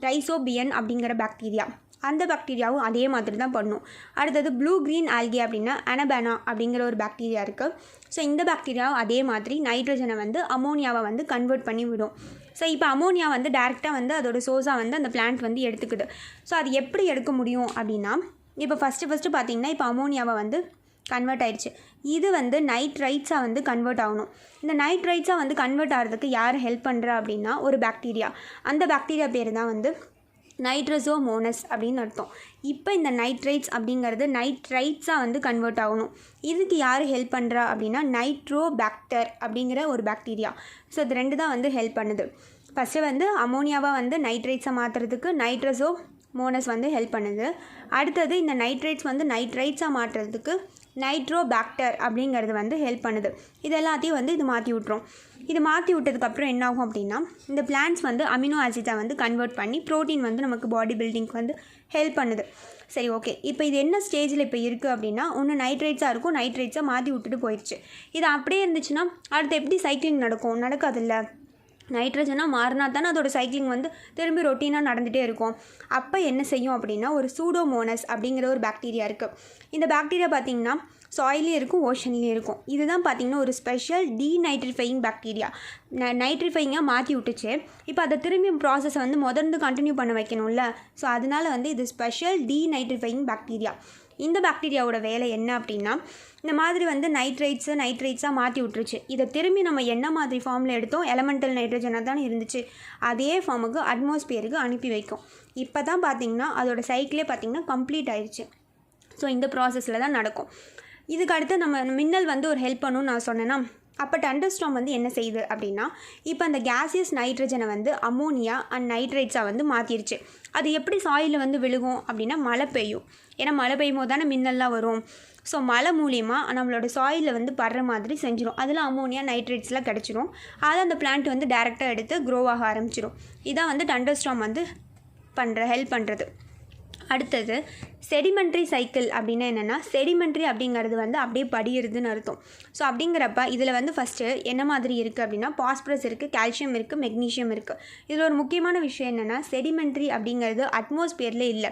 ரைசோபியன் அப்படிங்கிற பாக்டீரியா, அந்த பாக்டீரியாவும் அதே மாதிரி தான் பண்ணும். அடுத்தது ப்ளூ க்ரீன் ஆல்கே அப்படின்னா அனபேனா அப்படிங்கிற ஒரு பாக்டீரியா இருக்குது. ஸோ இந்த பாக்டீரியாவும் அதே மாதிரி நைட்ரஜனை வந்து அமோனியாவை வந்து கன்வெர்ட் பண்ணி விடும். ஸோ இப்போ அமோனியா வந்து டேரெக்டாக வந்து அதோட சோர்ஸாக வந்து அந்த பிளான்ட் வந்து எடுத்துக்குது. ஸோ அது எப்படி எடுக்க முடியும் அப்படின்னா, இப்போ ஃபஸ்ட்டு பார்த்திங்கன்னா இப்போ அமோனியாவை வந்து கன்வெர்ட் ஆயிடுச்சு. இது வந்து நைட்ரைட்ஸாக வந்து கன்வெர்ட் ஆகணும். இந்த நைட்ரைட்ஸாக வந்து கன்வெர்ட் ஆகிறதுக்கு யார் ஹெல்ப் பண்ணுறா அப்படின்னா ஒரு பாக்டீரியா. அந்த பாக்டீரியா பேர் தான் வந்து நைட்ரசோமோனஸ் அப்படின்னு அர்த்தம். இப்போ இந்த நைட்ரைட்ஸ் அப்படிங்கிறது நைட்ரைட்ஸாக வந்து கன்வெர்ட் ஆகணும். இதுக்கு யார் ஹெல்ப் பண்ணுறா அப்படின்னா நைட்ரோபாக்டர் அப்படிங்கிற ஒரு பாக்டீரியா. ஸோ இது 2 தான் வந்து ஹெல்ப் பண்ணுது. ஃபஸ்ட்டு வந்து அமோனியாவாக வந்து நைட்ரைட்ஸை மாற்றுறதுக்கு நைட்ரசோமோனஸ் வந்து ஹெல்ப் பண்ணுது. அடுத்தது இந்த நைட்ரைட்ஸ் வந்து நைட்ரைட்ஸாக மாற்றுறதுக்கு நைட்ரோபாக்டர் அப்படிங்கிறது வந்து ஹெல்ப் பண்ணுது. இது எல்லாத்தையும் வந்து இது மாற்றி விட்ரும். இது மாற்றி விட்டதுக்கப்புறம் என்ன ஆகும் அப்படின்னா, இந்த பிளான்ட்ஸ் வந்து அமினோ ஆசிட்டை வந்து கன்வெர்ட் பண்ணி ப்ரோட்டீன் வந்து நமக்கு பாடி பில்டிங்க்கு வந்து ஹெல்ப் பண்ணுது. சரி, ஓகே. இப்போ இது என்ன ஸ்டேஜில் இப்போ இருக்குது அப்படின்னா, ஒன்று நைட்ரைட்ஸாக இருக்கும், நைட்ரைட்ஸாக மாற்றி விட்டுட்டு போயிடுச்சு. இது அப்படியே இருந்துச்சுன்னா அடுத்து எப்படி சைக்கிளிங் நடக்கும், நடக்காதுல்ல. நைட்ரஜனாக மாறினா தானே அதோட சைக்கிளிங் வந்து திரும்பி ரொட்டீனாக நடந்துகிட்டே இருக்கும். அப்போ என்ன செய்யும் அப்படின்னா ஒரு சூடோமோனஸ் அப்படிங்கிற ஒரு பாக்டீரியா இருக்குது. இந்த பாக்டீரியா பார்த்திங்கன்னா சாயிலையும் இருக்கும், ஓஷன்லேயும் இருக்கும். இதுதான் பார்த்திங்கன்னா ஒரு ஸ்பெஷல் டீநைட்ரிஃபையிங் பாக்டீரியா. நைட்ரிஃபையிங்காக மாற்றி விட்டுச்சு. இப்போ அதை திரும்பி ப்ராசஸை வந்து முதர்ந்து கண்டினியூ பண்ண வைக்கணும்ல. ஸோ அதனால் வந்து இது ஸ்பெஷல் டீநைட்ரிஃபையிங் பாக்டீரியா. இந்த பாக்டீரியாவோட வேலை என்ன அப்படின்னா, இந்த மாதிரி வந்து நைட்ரைட்ஸாக மாற்றி விட்டுருச்சு. இதை திரும்பி நம்ம என்ன மாதிரி ஃபார்மில் எடுத்தோம், எலமெண்டல் நைட்ரஜனாக தானே இருந்துச்சு, அதே ஃபார்முக்கு அட்மாஸ்பியருக்கு அனுப்பி வைக்கும். இப்போ தான் பார்த்திங்கன்னா அதோட சைக்கிளே பார்த்திங்கன்னா கம்ப்ளீட் ஆயிடுச்சு. ஸோ இந்த ப்ராசஸில் தான் நடக்கும். இதுக்கு அடுத்து நம்ம மின்னல் வந்து ஒரு ஹெல்ப் பண்ணணும்னு நான் சொன்னேன்னா, அப்போ தண்டர்ஸ்டார்ம் வந்து என்ன செய்யுது அப்படின்னா, இப்போ அந்த கேசியஸ் நைட்ரஜனை வந்து அமோனியா அண்ட் நைட்ரைட்ஸாக வந்து மாற்றிருச்சு. அது எப்படி சாயிலில் வந்து விழுகும் அப்படின்னா மழை பெய்யும். ஏன்னா மழை பெய்யும் போது தானே மின்னல்லாம் வரும். ஸோ மழை மூலியமாக நம்மளோட சாயிலில் வந்து படுற மாதிரி செஞ்சிடும். அதில் அமோனியா நைட்ரைட்ஸ்லாம் கிடச்சிரும். அதை அந்த பிளான்ட் வந்து டேரெக்டாக எடுத்து க்ரோ ஆக ஆரம்பிச்சிடும். இதான் வந்து தண்டர்ஸ்டார்ம் வந்து ஹெல்ப் பண்ணுறது. அடுத்தது செடிமெண்ட்ரி சைக்கிள் அப்படின்னா என்னென்னா, செடிமெண்ட்ரி அப்படிங்கிறது வந்து அப்படியே படியிருதுன்னு அர்த்தம். ஸோ அப்படிங்கிறப்ப இதில் வந்து ஃபஸ்ட்டு என்ன மாதிரி இருக்குது அப்படின்னா, பாஸ்பரஸ் இருக்குது, கால்சியம் இருக்குது, மெக்னீஷியம் இருக்குது. இதில் ஒரு முக்கியமான விஷயம் என்னென்னா, செடிமெண்ட்ரி அப்படிங்கிறது அட்மாஸ்பியரில் இல்லை.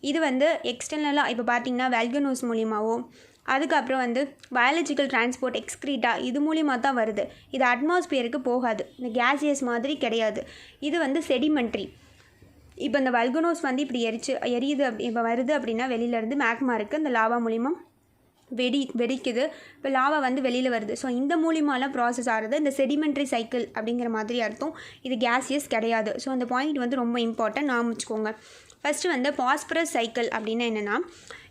இது வந்து எக்ஸ்டர்னலாக இப்போ பார்த்திங்கன்னா வெல்கனோஸ் மூலியமாகவோ அதுக்கப்புறம் வந்து பயாலஜிக்கல் டிரான்ஸ்போர்ட் எக்ஸ்க்ரீட்டா இது மூலிமா தான் வருது. இது அட்மாஸ்பியருக்கு போகாது. இந்த கேசியஸ் மாதிரி கிடையாது. இது வந்து செடிமெண்ட்ரி. இப்போ இந்த வல்கனோஸ் வந்து இப்படி எரியுது இப்போ வருது அப்படின்னா வெளியிலேருந்து மேக்மா இருக்குது, அந்த லாவா மூலிமா வெடிக்குது. இப்போ லாவா வந்து வெளியில் வருது. ஸோ இந்த மூலிமாலாம் ப்ராசஸ் ஆகிறது இந்த செடிமெண்ட்ரி சைக்கிள் அப்படிங்கிற மாதிரி அர்த்தம். இது கேசியஸ் கிடையாது. ஸோ அந்த பாயிண்ட் வந்து ரொம்ப இம்பார்ட்டன்ட், நான் வச்சுக்கோங்க. ஃபஸ்ட்டு வந்து பாஸ்பரஸ் சைக்கிள் அப்படின்னா என்னென்னா,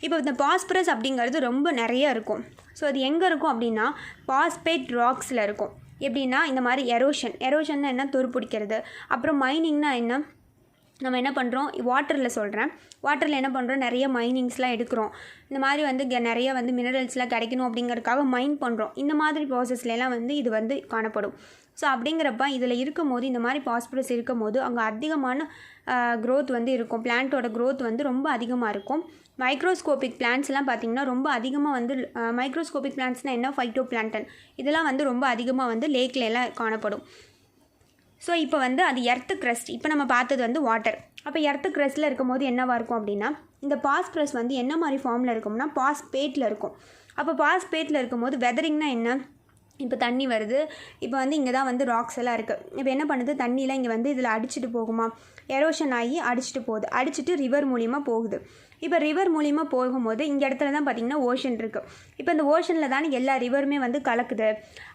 இப்போ இந்த பாஸ்பரஸ் அப்படிங்கிறது ரொம்ப நிறைய இருக்கும். ஸோ அது எங்கே இருக்கும் அப்படின்னா பாஸ்பேட் ராக்ஸில் இருக்கும். எப்படின்னா இந்த மாதிரி எரோஷன்னா என்ன, துருப்பிடிக்கிறது. அப்புறம் மைனிங்னா என்ன, நம்ம என்ன பண்ணுறோம், வாட்டரில் சொல்கிறேன். வாட்டரில் என்ன பண்ணுறோம், நிறைய மைனிங்ஸ்லாம் எடுக்கிறோம். இந்த மாதிரி வந்து நிறைய வந்து மினரல்ஸ்லாம் கிடைக்கணும் அப்படிங்கிறதுக்காக மைன் பண்ணுறோம். இந்த மாதிரி ப்ராசஸ்லாம் வந்து இது வந்து காணப்படும். ஸோ அப்படிங்கிறப்ப இதில் இருக்கும் போது, இந்த மாதிரி பாஸ்பரஸ் இருக்கும் போது அங்கே அதிகமான க்ரோத் வந்து இருக்கும். பிளான்ட்டோட க்ரோத் வந்து ரொம்ப அதிகமாக இருக்கும். மைக்ரோஸ்கோபிக் பிளான்ட்ஸ்லாம் பார்த்திங்கன்னா ரொம்ப அதிகமாக வந்து மைக்ரோஸ்கோபிக் பிளான்ட்ஸ்னால் என்ன, ஃபைட்டோ பிளான்டன் இதெல்லாம் வந்து ரொம்ப அதிகமாக வந்து லேக்கில் எல்லாம் காணப்படும். ஸோ இப்போ வந்து அது எர்த்து க்ரஸ்ட். இப்போ நம்ம பார்த்தது வந்து வாட்டர். அப்போ எர்த்து க்ரஸ்ட்டில் இருக்கும் போது என்னவாக இருக்கும் அப்படின்னா, இந்த பாஸ்பரஸ் வந்து என்ன மாதிரி ஃபார்மில் இருக்கும்னா பாஸ்பேட்டில் இருக்கும். அப்போ பாஸ்பேட்டில் இருக்கும்போது வெதரிங்னா என்ன, இப்போ தண்ணி வருது. இப்போ வந்து இங்கே தான் வந்து ராக்ஸ் எல்லாம் இருக்குது. இப்போ என்ன பண்ணுது, தண்ணியெலாம் இங்கே வந்து இதில் அடிச்சுட்டு போகுமா, எரோஷன் ஆகி அடிச்சுட்டு போகுது. அடிச்சுட்டு ரிவர் மூலிமா போகுது. இப்போ ரிவர் மூலிமா போகும்போது இந்த இடத்துல தான் பார்த்திங்கன்னா ஓஷன் இருக்குது. இப்போ இந்த ஓஷனில் தானே எல்லா ரிவருமே வந்து கலக்குது.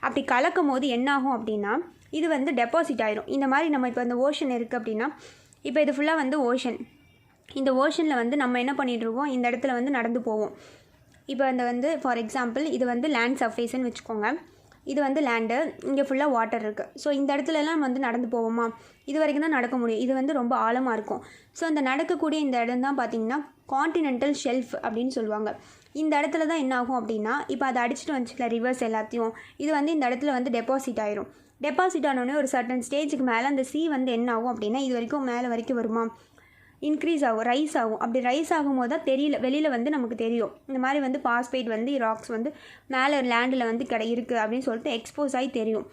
அப்படி கலக்கும் போது என்னாகும் அப்படின்னா, இது வந்து டெபாசிட் ஆயிரும். இந்த மாதிரி நம்ம இப்போ இந்த ஓஷன் இருக்குது அப்படின்னா, இப்போ இது ஃபுல்லாக வந்து ஓஷன். இந்த ஓஷனில் வந்து நம்ம என்ன பண்ணிகிட்ருக்கோம், இந்த இடத்துல வந்து நடந்து போவோம். இப்போ இந்த வந்து ஃபார் எக்ஸாம்பிள் இது வந்து லேண்ட் சர்ஃபேஸ்ன்னு வச்சுக்கோங்க. இது வந்து லேண்டு, இங்கே ஃபுல்லாக வாட்டர் இருக்குது. ஸோ இந்த இடத்துலலாம் வந்து நடந்து போவோமா, இது வரைக்கும் தான் நடக்க முடியும். இது வந்து ரொம்ப ஆழமாக இருக்கும். ஸோ அந்த நடக்கக்கூடிய இந்த இடம் தான் பார்த்திங்கன்னா கான்டினென்டல் ஷெல்ஃப் அப்படின்னு சொல்லுவாங்க. இந்த இடத்துல தான் என்ன ஆகும் அப்படின்னா, இப்போ அதை அடிச்சுட்டு வந்துச்சுல ரிவர்ஸ் எல்லாத்தையும், இது வந்து இந்த இடத்துல வந்து டெபாசிட் ஆயிரும். டெபாசிட் ஆனோடனே ஒரு சர்டன் ஸ்டேஜுக்கு மேலே அந்த சி வந்து என்ன ஆகும் அப்படின்னா, இது வரைக்கும் மேலே வரைக்கும் வருமா, இன்க்ரீஸ் ஆகும், ரைஸ் ஆகும். அப்படி ரைஸ் ஆகும்போது தான் வெளியில் வந்து நமக்கு தெரியும் இந்த மாதிரி வந்து பாஸ்பேட் வந்து ராக்ஸ் வந்து மேலே லேண்டில் வந்து இருக்குது அப்படின்னு சொல்லிட்டு எக்ஸ்போஸ் ஆகி தெரியும்.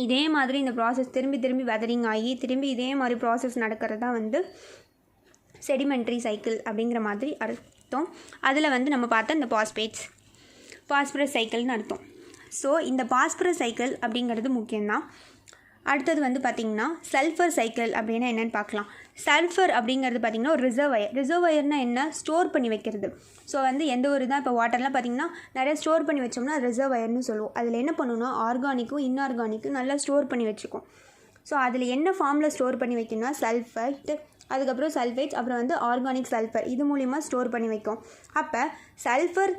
இதே மாதிரி இந்த ப்ராசஸ் திரும்பி வெதரிங் ஆகி திரும்பி இதே மாதிரி ப்ராசஸ் நடக்கிறது தான் வந்து செடிமெண்ட்ரி சைக்கிள் அப்படிங்கிற மாதிரி அர்த்தம். அதில் வந்து நம்ம பார்த்தா இந்த பாஸ்பரஸ் சைக்கிள்னு அர்த்தம். ஸோ இந்த பாஸ்பரஸ் சைக்கிள் அப்படிங்கிறது முக்கியம்தான். அடுத்தது வந்து பார்த்திங்கன்னா சல்ஃபர் சைக்கிள் அப்படின்னா என்னென்னு பார்க்கலாம். சல்ஃபர் அப்படிங்கிறது பார்த்திங்கன்னா ஒரு ரிசர்வயர்னால் என்ன, ஸ்டோர் பண்ணி வைக்கிறது. ஸோ வந்து எந்த ஒரு இதாக இப்போ வாட்டர்லாம் பார்த்திங்கன்னா நிறைய ஸ்டோர் பண்ணி வச்சோம்னா ரிசர்வயர்னு சொல்லுவோம். அதில் என்ன பண்ணணும்னா ஆர்கானிக்கும் இன்ஆர்கானிக்கும் நல்லா ஸ்டோர் பண்ணி வச்சுக்கும். ஸோ அதில் என்ன ஃபார்மில் ஸ்டோர் பண்ணி வைக்கணும்னா சல்ஃபைட், அதுக்கப்புறம் சல்ஃபேட்ஸ், அப்புறம் வந்து ஆர்கானிக் சல்ஃபர், இது மூலிமா ஸ்டோர் பண்ணி வைக்கும். அப்போ சல்ஃபர்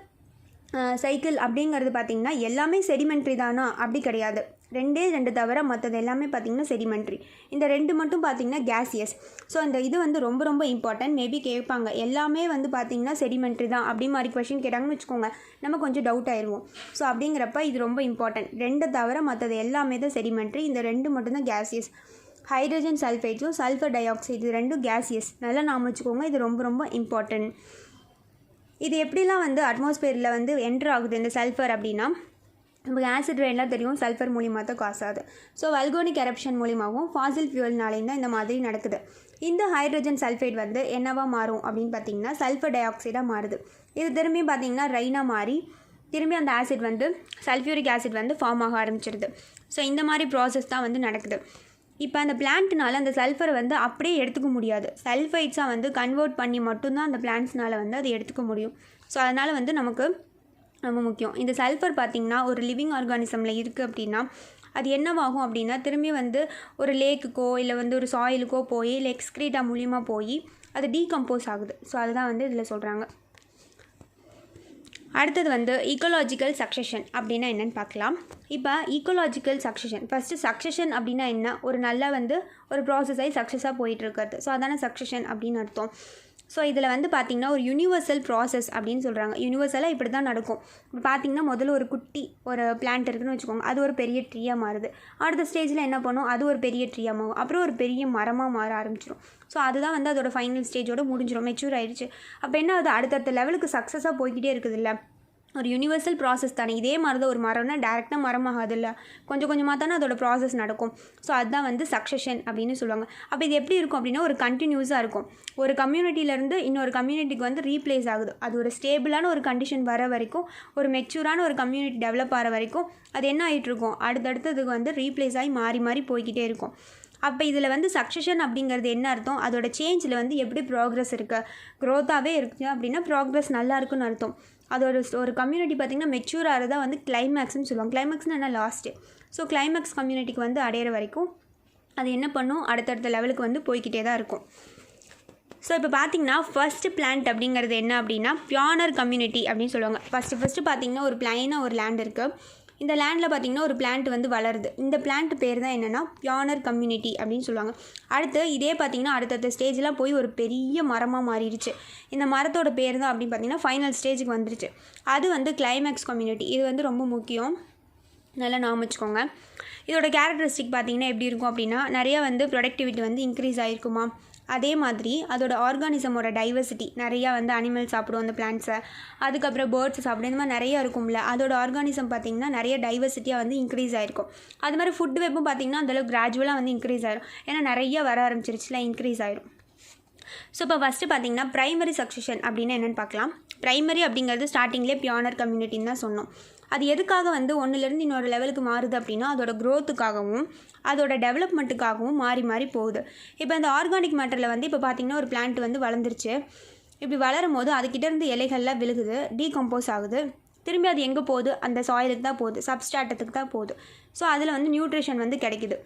சைக்கிள் அப்படிங்கிறது பார்த்திங்கன்னா எல்லாமே செடிமெண்ட்ரி தானா, அப்படி கிடையாது. 2 தவிர மற்றது எல்லாமே பார்த்திங்கன்னா செடிமெண்ட்ரி. இந்த 2 மட்டும் பார்த்திங்கன்னா கேசியஸ். ஸோ இந்த இது வந்து ரொம்ப ரொம்ப இம்பார்ட்டன்ட். மேபி கேட்பாங்க எல்லாமே வந்து பார்த்திங்கன்னா செடிமெண்ட்ரி தான் அப்படி மாதிரி கொஷின் கேட்டாங்கன்னு வச்சுக்கோங்க, நம்ம கொஞ்சம் டவுட் ஆயிடுவோம். ஸோ அப்படிங்கிறப்ப இது ரொம்ப இம்பார்ட்டன்ட். 2 தவிர மற்றது எல்லாமே தான் செடிமெண்ட்ரி. இந்த 2 மட்டும்தான் கேசியஸ். ஹைட்ரஜன் சல்ஃபேட்ஸும் சல்ஃபர் டை ஆக்சைடு இது 2 கேசியஸ். நல்லா நாம வச்சுக்கோங்க, இது ரொம்ப ரொம்ப இம்பார்ட்டன்ட். இது எப்படிலாம் வந்து அட்மாஸ்பியரில் வந்து என்ட்ரு ஆகுது இந்த சல்ஃபர் அப்படின்னா, நமக்கு ஆசிட் ரெயின்லாம் தெரியும், சல்ஃபர் மூலிமா தான் காசு ஆகுது. ஸோ வல்கோனிக் எரப்ஷன் மூலிமாவும் ஃபாசில் ஃபியூல்னாலேயும் தான் இந்த மாதிரி நடக்குது. இந்த ஹைட்ரஜன் சல்ஃபேட் வந்து என்னவா மாறும் அப்படின்னு பார்த்தீங்கன்னா சல்ஃபர் டை ஆக்சைடாக மாறுது. இது திரும்பி பார்த்திங்கன்னா ரெயினாக மாறி திரும்பி அந்த ஆசிட் வந்து சல்ஃபியூரிக் ஆசிட் வந்து ஃபார்ம் ஆக ஆரம்பிச்சிடுது. ஸோ இந்த மாதிரி ப்ராசஸ் தான் வந்து நடக்குது. இப்போ அந்த பிளான்ட்னால அந்த சல்ஃபரை வந்து அப்படியே எடுத்துக்க முடியாது. சல்ஃபைட்ஸாக வந்து கன்வெர்ட் பண்ணி மட்டும்தான் அந்த பிளான்ட்ஸ்னால் வந்து அதை எடுத்துக்க முடியும். ஸோ அதனால் வந்து நமக்கு ரொம்ப முக்கியம். இந்த சல்ஃபர் பார்த்திங்கன்னா ஒரு லிவிங் ஆர்கானிசமில் இருக்குது அப்படின்னா அது என்னவாகும் அப்படின்னா திரும்பி வந்து ஒரு லேக்குக்கோ இல்லை வந்து ஒரு சாயிலுக்கோ போய் இல்லை எக்ஸ்க்ரீட்டா மூலியமாக போய் அது டீகம்போஸ் ஆகுது. ஸோ அதுதான் வந்து இதில் சொல்கிறாங்க. அடுத்தது வந்து ஈக்கோலாஜிக்கல் சக்சஷன் அப்படின்னா என்னென்னு பார்க்கலாம். இப்போ ஈக்கோலாஜிக்கல் சக்சஷன் ஃபஸ்ட்டு சக்சஷன் அப்படின்னா என்ன, ஒரு நல்லா வந்து ஒரு ப்ராசஸ் ஆகி சக்ஸஸாக போயிட்டுருக்கிறது. ஸோ அதான சக்சஷன் அப்படின்னு அர்த்தம். ஸோ இதில் வந்து பார்த்திங்கன்னா ஒரு யூனிவர்சல் ப்ராசஸ் அப்படின்னு சொல்கிறாங்க. யூனிவர்சலாக இப்படி தான் நடக்கும். இப்போ பார்த்திங்கன்னா முதல்ல ஒரு குட்டி ஒரு பிளான்ட் இருக்குதுன்னு வச்சுக்கோங்க, அது ஒரு பெரிய ட்ரீயாக மாறுது. அடுத்த ஸ்டேஜில் என்ன பண்ணும், அது ஒரு பெரிய ட்ரீயாக மாறும், அப்புறம் ஒரு பெரிய மரமாக மாற ஆரம்பிச்சிடும். ஸோ அதுதான் வந்து அதோட ஃபைனல் ஸ்டேஜோடு முடிஞ்சிடும், மெச்சூர் ஆகிடுச்சு. அப்போ என்ன அது அடுத்தடுத்த லெவலுக்கு சக்ஸஸாக போய்கிட்டே இருக்குது இல்லை. ஒரு யூனிவர்சல் ப்ராசஸ் தானே. இதே மாதிரி தான் ஒரு மரம்னா டேரெக்டாக மரமாகாது இல்லை, கொஞ்சம் கொஞ்சமாக தானே அதோட ப்ராசஸ் நடக்கும். ஸோ அதுதான் வந்து சக்ஸஷன் அப்படின்னு சொல்லுவாங்க. அப்போ இது எப்படி இருக்கும் அப்படின்னா ஒரு கண்டினியூஸாக இருக்கும். ஒரு கம்யூனிட்டியிலேருந்து இன்னொரு கம்யூனிட்டிக்கு வந்து ரீப்ளேஸ் ஆகுது. அது ஒரு ஸ்டேபிளான ஒரு கண்டிஷன் வர வரைக்கும், ஒரு மெச்சூரான ஒரு கம்யூனிட்டி டெவலப் ஆகிற வரைக்கும் அது என்ன ஆகிட்டு இருக்கும், அடுத்தடுத்ததுக்கு வந்து ரீப்ளேஸ் ஆகி மாறி மாறி போய்கிட்டே இருக்கும். அப்போ இதில் வந்து சக்ஸஷன் அப்படிங்கிறது என்ன அர்த்தம், அதோட சேஞ்சில் வந்து எப்படி ப்ராக்ரஸ் இருக்குது, க்ரோத்தாகவே இருக்குது அப்படின்னா ப்ராக்ரஸ் நல்லா இருக்குன்னு அர்த்தம். அதோட ஒரு கம்யூனிட்டி பார்த்திங்கன்னா மெச்சூர் ஆகிறதா வந்து கிளைமேக்ஸ்னு சொல்லுவாங்க. கிளைமேக்ஸ்னு என்ன, லாஸ்ட்டு. ஸோ கிளைமேக்ஸ் கம்யூனிட்டிக்கு வந்து அடையிற வரைக்கும் அது என்ன பண்ணும், அடுத்தடுத்த லெவலுக்கு வந்து போய்கிட்டே தான் இருக்கும். ஸோ இப்போ பார்த்திங்கன்னா ஃபஸ்ட்டு பிளான்ட் அப்படிங்கிறது என்ன அப்படின்னா பியானர் கம்யூனிட்டி அப்படின்னு சொல்லுவாங்க. ஃபஸ்ட்டு பார்த்திங்கன்னா ஒரு பிளைனாக ஒரு லேண்ட் இருக்குது. இந்த லேண்டில் பார்த்திங்கன்னா ஒரு பிளான்ட் வந்து வளருது. இந்த பிளான்ட் பேர் தான் என்னென்னா பியானர் கம்யூனிட்டி அப்படின்னு சொல்லுவாங்க. அடுத்து இதே பார்த்திங்கன்னா அடுத்தடுத்த ஸ்டேஜெலாம் போய் ஒரு பெரிய மரமாக மாறிடுச்சு. இந்த மரத்தோட பேர் தான் அப்படின்னு பார்த்திங்கன்னா ஃபைனல் ஸ்டேஜுக்கு வந்துருச்சு. அது வந்து கிளைமேக்ஸ் கம்யூனிட்டி. இது வந்து ரொம்ப முக்கியம், நல்லா ஞாபகம் வச்சுக்கோங்க. இதோட கேரக்டரிஸ்டிக் பார்த்திங்கன்னா எப்படி இருக்கும் அப்படின்னா நிறையா வந்து ப்ரொடக்டிவிட்டி வந்து இன்க்ரீஸ் ஆகிருக்குமா, அதே மாதிரி அதோட ஆர்கானிசமோட டைவர்சிட்டி, நிறையா வந்து அனிமல் சாப்பிடும் அந்த பிளான்ட்ஸை, அதுக்கப்புறம் பேர்ட்ஸ் சாப்பிடும், இந்த மாதிரி நிறையா இருக்கும்ல, அதோட ஆர்கானிசம் பார்த்திங்கன்னா நிறைய டைவர்சிட்டியாக வந்து இன்க்ரீஸ் ஆகிருக்கும். அது மாதிரி ஃபுட் வெப்பும் பார்த்திங்கன்னா அந்தளவுக்கு கிராஜுவலாக வந்து இன்க்ரீஸ் ஆகிரும். ஏன்னா நிறைய வர ஆரம்பிச்சிருச்சுல, இன்க்ரீஸ் ஆகிரும். ஸோ இப்போ ஃபஸ்ட்டு பார்த்திங்கன்னா ப்ரைமரி சக்ஸஷன் அப்படின்னு என்னென்னு பார்க்கலாம். ப்ரைமரி அப்படிங்கிறது ஸ்டார்டிங்லேயே பியானர் கம்யூனிட்டின்னு தான் சொன்னோம். அது எதுக்காக வந்து ஒன்றுலேருந்து இன்னொரு லெவலுக்கு மாறுது அப்படின்னா அதோட க்ரோத்துக்காகவும் அதோட டெவலப்மெண்ட்டுக்காகவும் மாறி மாறி போகுது. இப்போ இந்த ஆர்கானிக் மேட்டரில் வந்து இப்போ பார்த்திங்கன்னா ஒரு பிளான்ட் வந்து வளர்ந்துருச்சு. இப்படி வளரும் போது அதுக்கிட்டேருந்து இலைகள்லாம் விழுகுது, டீகம்போஸ் ஆகுது. திரும்பி அது எங்கே போகுது, அந்த சாயிலுக்கு தான் போகுது, சப்ஸ்டாட்டத்துக்கு தான் போகுது. ஸோ அதில் வந்து நியூட்ரிஷன் வந்து கிடைக்குது.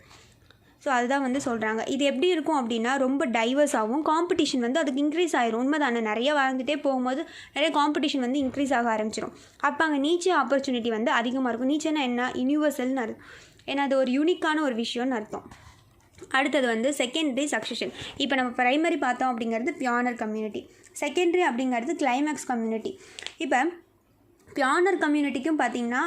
ஸோ அதுதான் வந்து சொல்கிறாங்க. இது எப்படி இருக்கும் அப்படின்னா ரொம்ப டைவர்ஸாகவும், காம்படிஷன் வந்து அதுக்கு இன்க்ரீஸ் ஆகிரும். உண்மைதானே, நிறைய வளர்ந்துட்டே போகும்போது நிறைய காம்படிஷன் வந்து இன்க்ரீஸ் ஆக ஆரம்பிச்சிடும். அப்போ அங்கே நீச்சே ஆப்பர்ச்சுனிட்டி வந்து அதிகமாக இருக்கும். நீச்சேன்னா என்ன, யூனிவர்சல்னு அர்த்தம். ஏன்னா அது ஒரு யூனிக்கான ஒரு விஷயம்னு அர்த்தம். அடுத்தது வந்து செகண்டரி சக்ஸஷன். இப்போ நம்ம ப்ரைமரி பார்த்தோம் அப்படிங்கிறது பியானர் கம்யூனிட்டி, செகண்டரி அப்படிங்கிறது கிளைமேக்ஸ் கம்யூனிட்டி. இப்போ பியானர் கம்யூனிட்டிக்கும் பார்த்திங்கன்னா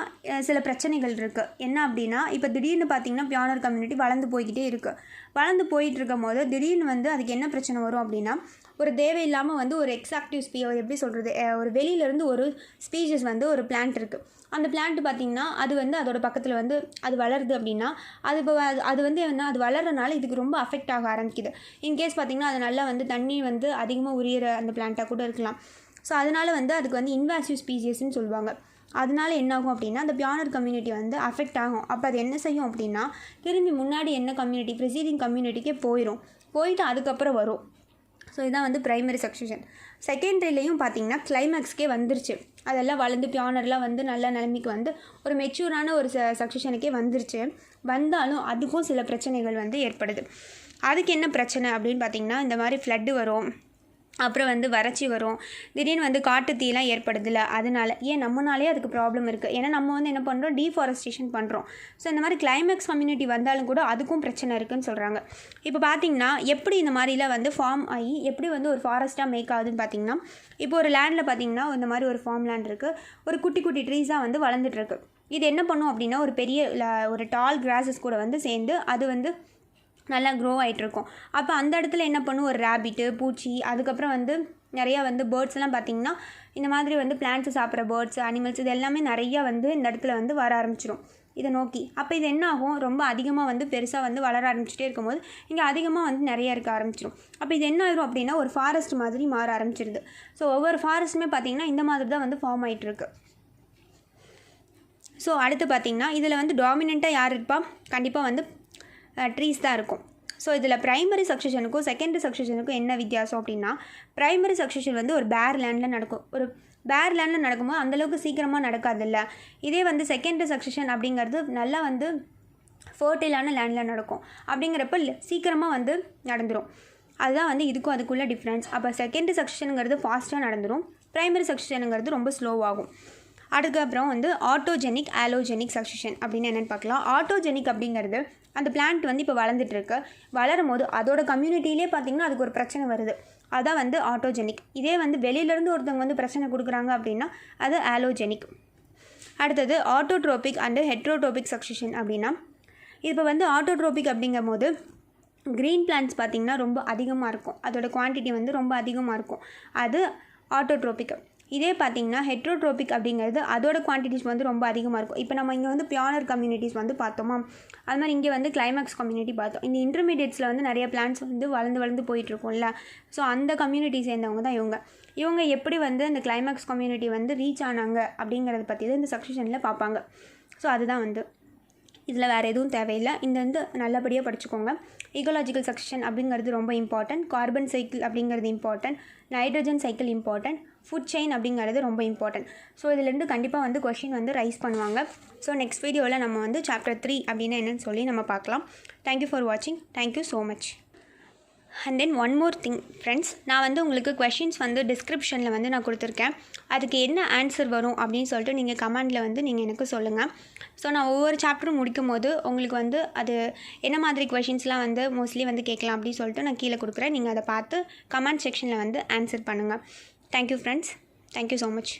சில பிரச்சனைகள் இருக்குது. என்ன அப்படின்னா இப்போ திடீர்னு பார்த்திங்கன்னா பியானர் கம்யூனிட்டி வளர்ந்து போய்கிட்டே இருக்குது. வளர்ந்து போயிட்டுருக்கும் போது திடீர்னு வந்து அதுக்கு என்ன பிரச்சனை வரும் அப்படின்னா ஒரு தேவையில்லாமல் வந்து ஒரு எக்ஸாக்டிவ் எப்படி சொல்கிறது, ஒரு வெளியிலேருந்து ஒரு ஸ்பீஷஸ் வந்து ஒரு பிளான்ட் இருக்குது. அந்த பிளான்ட் பார்த்திங்கன்னா அது வந்து அதோட பக்கத்தில் வந்து அது வளருது அப்படின்னா அது இப்போ அது வந்து என்ன, அது வளர்றதுனால இதுக்கு ரொம்ப அஃபெக்ட் ஆக ஆரம்பிக்குது. இன்கேஸ் பார்த்திங்கன்னா அது நல்லா வந்து தண்ணி வந்து அதிகமாக உரியிற அந்த பிளான்ட்டாக கூட இருக்கலாம். ஸோ அதனால் வந்து அதுக்கு வந்து இன்வாசிவ் ஸ்பீஷிஸ்ன்னு சொல்லுவாங்க. அதனால என்னாகும் அப்படின்னா அந்த பியானர் கம்யூனிட்டி வந்து அஃபெக்ட் ஆகும். அப்போ அது என்ன செய்யும் அப்படின்னா திரும்பி முன்னாடி என்ன கம்யூனிட்டி, ப்ரெசீடிங் கம்யூனிட்டிக்கே போயிட்டு அதுக்கப்புறம் வரும். ஸோ இதுதான் வந்து ப்ரைமரி சக்ஸஷன். செகண்டரிலையும் பார்த்திங்கன்னா கிளைமேக்ஸ்க்கே வந்துருச்சு. அதெல்லாம் வளர்ந்து பியானர்லாம் வந்து நல்ல நிலைமைக்கு வந்து ஒரு மெச்சூரான ஒரு சக்ஸஷனுக்கே வந்துருச்சு. வந்தாலும் அதுக்கும் சில பிரச்சனைகள் வந்து ஏற்படுது. அதுக்கு என்ன பிரச்சனை அப்படின்னு பார்த்திங்கன்னா இந்த மாதிரி ஃப்ளட்டு வரும், அப்புறம் வந்து வறட்சி வரும், திடீர்னு வந்து காட்டுத்தீலாம் ஏற்படுதில்ல, அதனால ஏன் நம்மனாலே அதுக்கு ப்ராப்ளம் இருக்குது. ஏன்னா நம்ம வந்து என்ன பண்ணுறோம், டீஃபாரஸ்டேஷன் பண்ணுறோம். ஸோ இந்த மாதிரி கிளைமேக்ஸ் கம்யூனிட்டி வந்தாலும் கூட அதுக்கும் பிரச்சனை இருக்குதுன்னு சொல்கிறாங்க. இப்போ பார்த்திங்கன்னா எப்படி இந்த மாதிரிலாம் வந்து ஃபார்ம் ஆகி எப்படி வந்து ஒரு ஃபாரஸ்ட்டாக மேக் ஆகுதுன்னு பார்த்திங்கன்னா இப்போ ஒரு லேண்டில் பார்த்திங்கன்னா இந்த மாதிரி ஒரு ஃபார்ம் லேண்ட் இருக்குது, ஒரு குட்டி குட்டி ட்ரீஸாக வந்து வளர்ந்துட்டுருக்கு. இது என்ன பண்ணும் அப்படின்னா ஒரு பெரிய ஒரு டால் கிராஸஸ் கூட வந்து சேர்ந்து அது வந்து நல்லா க்ரோ ஆகிட்ருக்கும். அப்போ அந்த இடத்துல என்ன பண்ணும், ஒரு ரேபிட்டு, பூச்சி, அதுக்கப்புறம் வந்து நிறையா வந்து பேர்ட்ஸ்லாம் பார்த்திங்கன்னா இந்த மாதிரி வந்து பிளான்ட்ஸை சாப்பிட்ற பேர்ட்ஸ், அனிமல்ஸ் இது எல்லாமே நிறையா வந்து இந்த இடத்துல வந்து வர ஆரம்பிச்சிடும் இதை நோக்கி. அப்போ இது என்ன ஆகும், ரொம்ப அதிகமாக வந்து பெருசாக வந்து வளர ஆரம்பிச்சிட்டே இருக்கும்போது இங்கே அதிகமாக வந்து நிறையா இருக்க ஆரம்பிச்சிடும். அப்போ இது என்ன ஆயிரும் அப்படின்னா ஒரு ஃபாரஸ்ட் மாதிரி மாற ஆரம்பிச்சிருது. ஸோ ஒவ்வொரு ஃபாரஸ்ட்டுமே பார்த்திங்கன்னா இந்த மாதிரி தான் வந்து ஃபார்ம் ஆகிட்டுருக்கு. ஸோ அடுத்து பார்த்திங்கன்னா இதில் வந்து டாமினண்ட்டாக யார் இருப்பா, கண்டிப்பாக வந்து ட்ரீஸ் தான் இருக்கும். ஸோ இதில் ப்ரைமரி சக்ஸஷனுக்கும் செகண்டரி சக்ஸஷனுக்கும் என்ன வித்தியாசம் அப்படின்னா ப்ரைமரி சக்ஸஷன் வந்து ஒரு பேர் லேண்டில் நடக்கும். ஒரு பேர் லேண்டில் நடக்கும்போது அந்தளவுக்கு சீக்கிரமாக நடக்காதில்ல. இதே வந்து செகண்டரி சக்ஸஷன் அப்படிங்கிறது நல்லா வந்து ஃபர்டைலான லேண்டில் நடக்கும். அப்படிங்கிறப்ப சீக்கிரமாக வந்து நடந்துடும். அதுதான் வந்து இதுக்கும் அதுக்குள்ளே டிஃப்ரென்ஸ். அப்போ செகண்டரி சக்ஸஷனுங்கிறது ஃபாஸ்ட்டாக நடந்துடும், ப்ரைமரி சக்ஸஷனுங்கிறது ரொம்ப ஸ்லோவாகும். அதுக்கப்புறம் வந்து ஆட்டோஜெனிக், ஆலோஜெனிக் சக்ஸஷன் அப்படின்னு என்னென்னு பார்க்கலாம். ஆட்டோஜெனிக் அப்படிங்கிறது அந்த பிளான்ட் வந்து இப்போ வளர்ந்துட்டுருக்கு, வளரும் போது அதோட கம்யூனிட்டியிலே பார்த்திங்கன்னா அதுக்கு ஒரு பிரச்சனை வருது, அதான் வந்து ஆட்டோஜெனிக். இதே வந்து வெளியிலேருந்து ஒருத்தவங்க வந்து பிரச்சனை கொடுக்குறாங்க அப்படின்னா அது ஆலோஜெனிக். அடுத்தது ஆட்டோட்ரோபிக் அண்டு ஹெட்ரோட்ரோபிக் சக்ஸஷன் அப்படின்னா இப்போ வந்து ஆட்டோட்ரோபிக் அப்படிங்கும் போது க்ரீன் பிளான்ட்ஸ் பார்த்திங்கன்னா ரொம்ப அதிகமாக இருக்கும், அதோட குவான்டிட்டி வந்து ரொம்ப அதிகமாக இருக்கும், அது ஆட்டோட்ரோபிக். இதே பார்த்திங்கன்னா ஹெட்ரோட்ரோபிக் அப்படிங்கிறது அதோட குவான்டிட்டிஸ் வந்து ரொம்ப அதிகமாக இருக்கும். இப்போ நம்ம இங்கே வந்து பியானர் கம்யூனிட்டிஸ் வந்து பார்த்தோமா, அது மாதிரி இங்கே வந்து கிளைமேக்ஸ் கம்யூனிட்டி பார்த்தோம். இந்த இன்டர்மீடியட்ஸில் வந்து நிறைய பிளான்ஸ் வந்து வளர்ந்து போயிட்டுருக்கும்ல. ஸோ அந்த கம்யூனிட்டி சேர்ந்தவங்க தான் இவங்க எப்படி வந்து அந்த கிளைமேக்ஸ் கம்யூனிட்டி வந்து ரீச் ஆனாங்க அப்படிங்கிறத பற்றி தான் இந்த சக்ஸஷனில் பார்ப்பாங்க. ஸோ அதுதான் வந்து இதில் வேறு எதுவும் தேவையில்லை. இந்த வந்து நல்லபடியாக படிச்சுக்கோங்க. ஈகோலாஜிக்கல் சக்ஸஷன் அப்படிங்கிறது ரொம்ப இம்பார்ட்டன்ட். கார்பன் சைக்கிள் அப்படிங்கிறது important. Nitrogen cycle important. Food chain அப்படிங்கிறது ரொம்ப இம்பார்ட்டன்ட். ஸோ இதிலேருந்து கண்டிப்பாக வந்து கொஷின் வந்து ரைஸ் பண்ணுவாங்க. ஸோ நெக்ஸ்ட் வீடியோவில் நம்ம வந்து சாப்டர் 3 அப்படின்னா என்னென்னு சொல்லி நம்ம பார்க்கலாம். தேங்க்யூ ஃபார் வாட்சிங். Thank you so much. And then one more thing friends, நான் வந்து உங்களுக்கு கொஷின்ஸ் வந்து டிஸ்கிரிப்ஷனில் வந்து நான் கொடுத்துருக்கேன். அதுக்கு என்ன ஆன்சர் வரும் அப்படின்னு சொல்லிட்டு நீங்கள் கமெண்டில் வந்து நீங்கள் எனக்கு சொல்லுங்கள். ஸோ நான் ஒவ்வொரு சாப்டரும் முடிக்கும் போது உங்களுக்கு வந்து அது என்ன மாதிரி கொஷின்ஸ்லாம் வந்து மோஸ்ட்லி வந்து கேட்கலாம் அப்படின்னு சொல்லிட்டு நான் கீழே கொடுக்குறேன். நீங்கள் அதை பார்த்து கமெண்ட் செக்ஷனில் வந்து ஆன்சர் பண்ணுங்கள். Thank you friends. Thank you so much.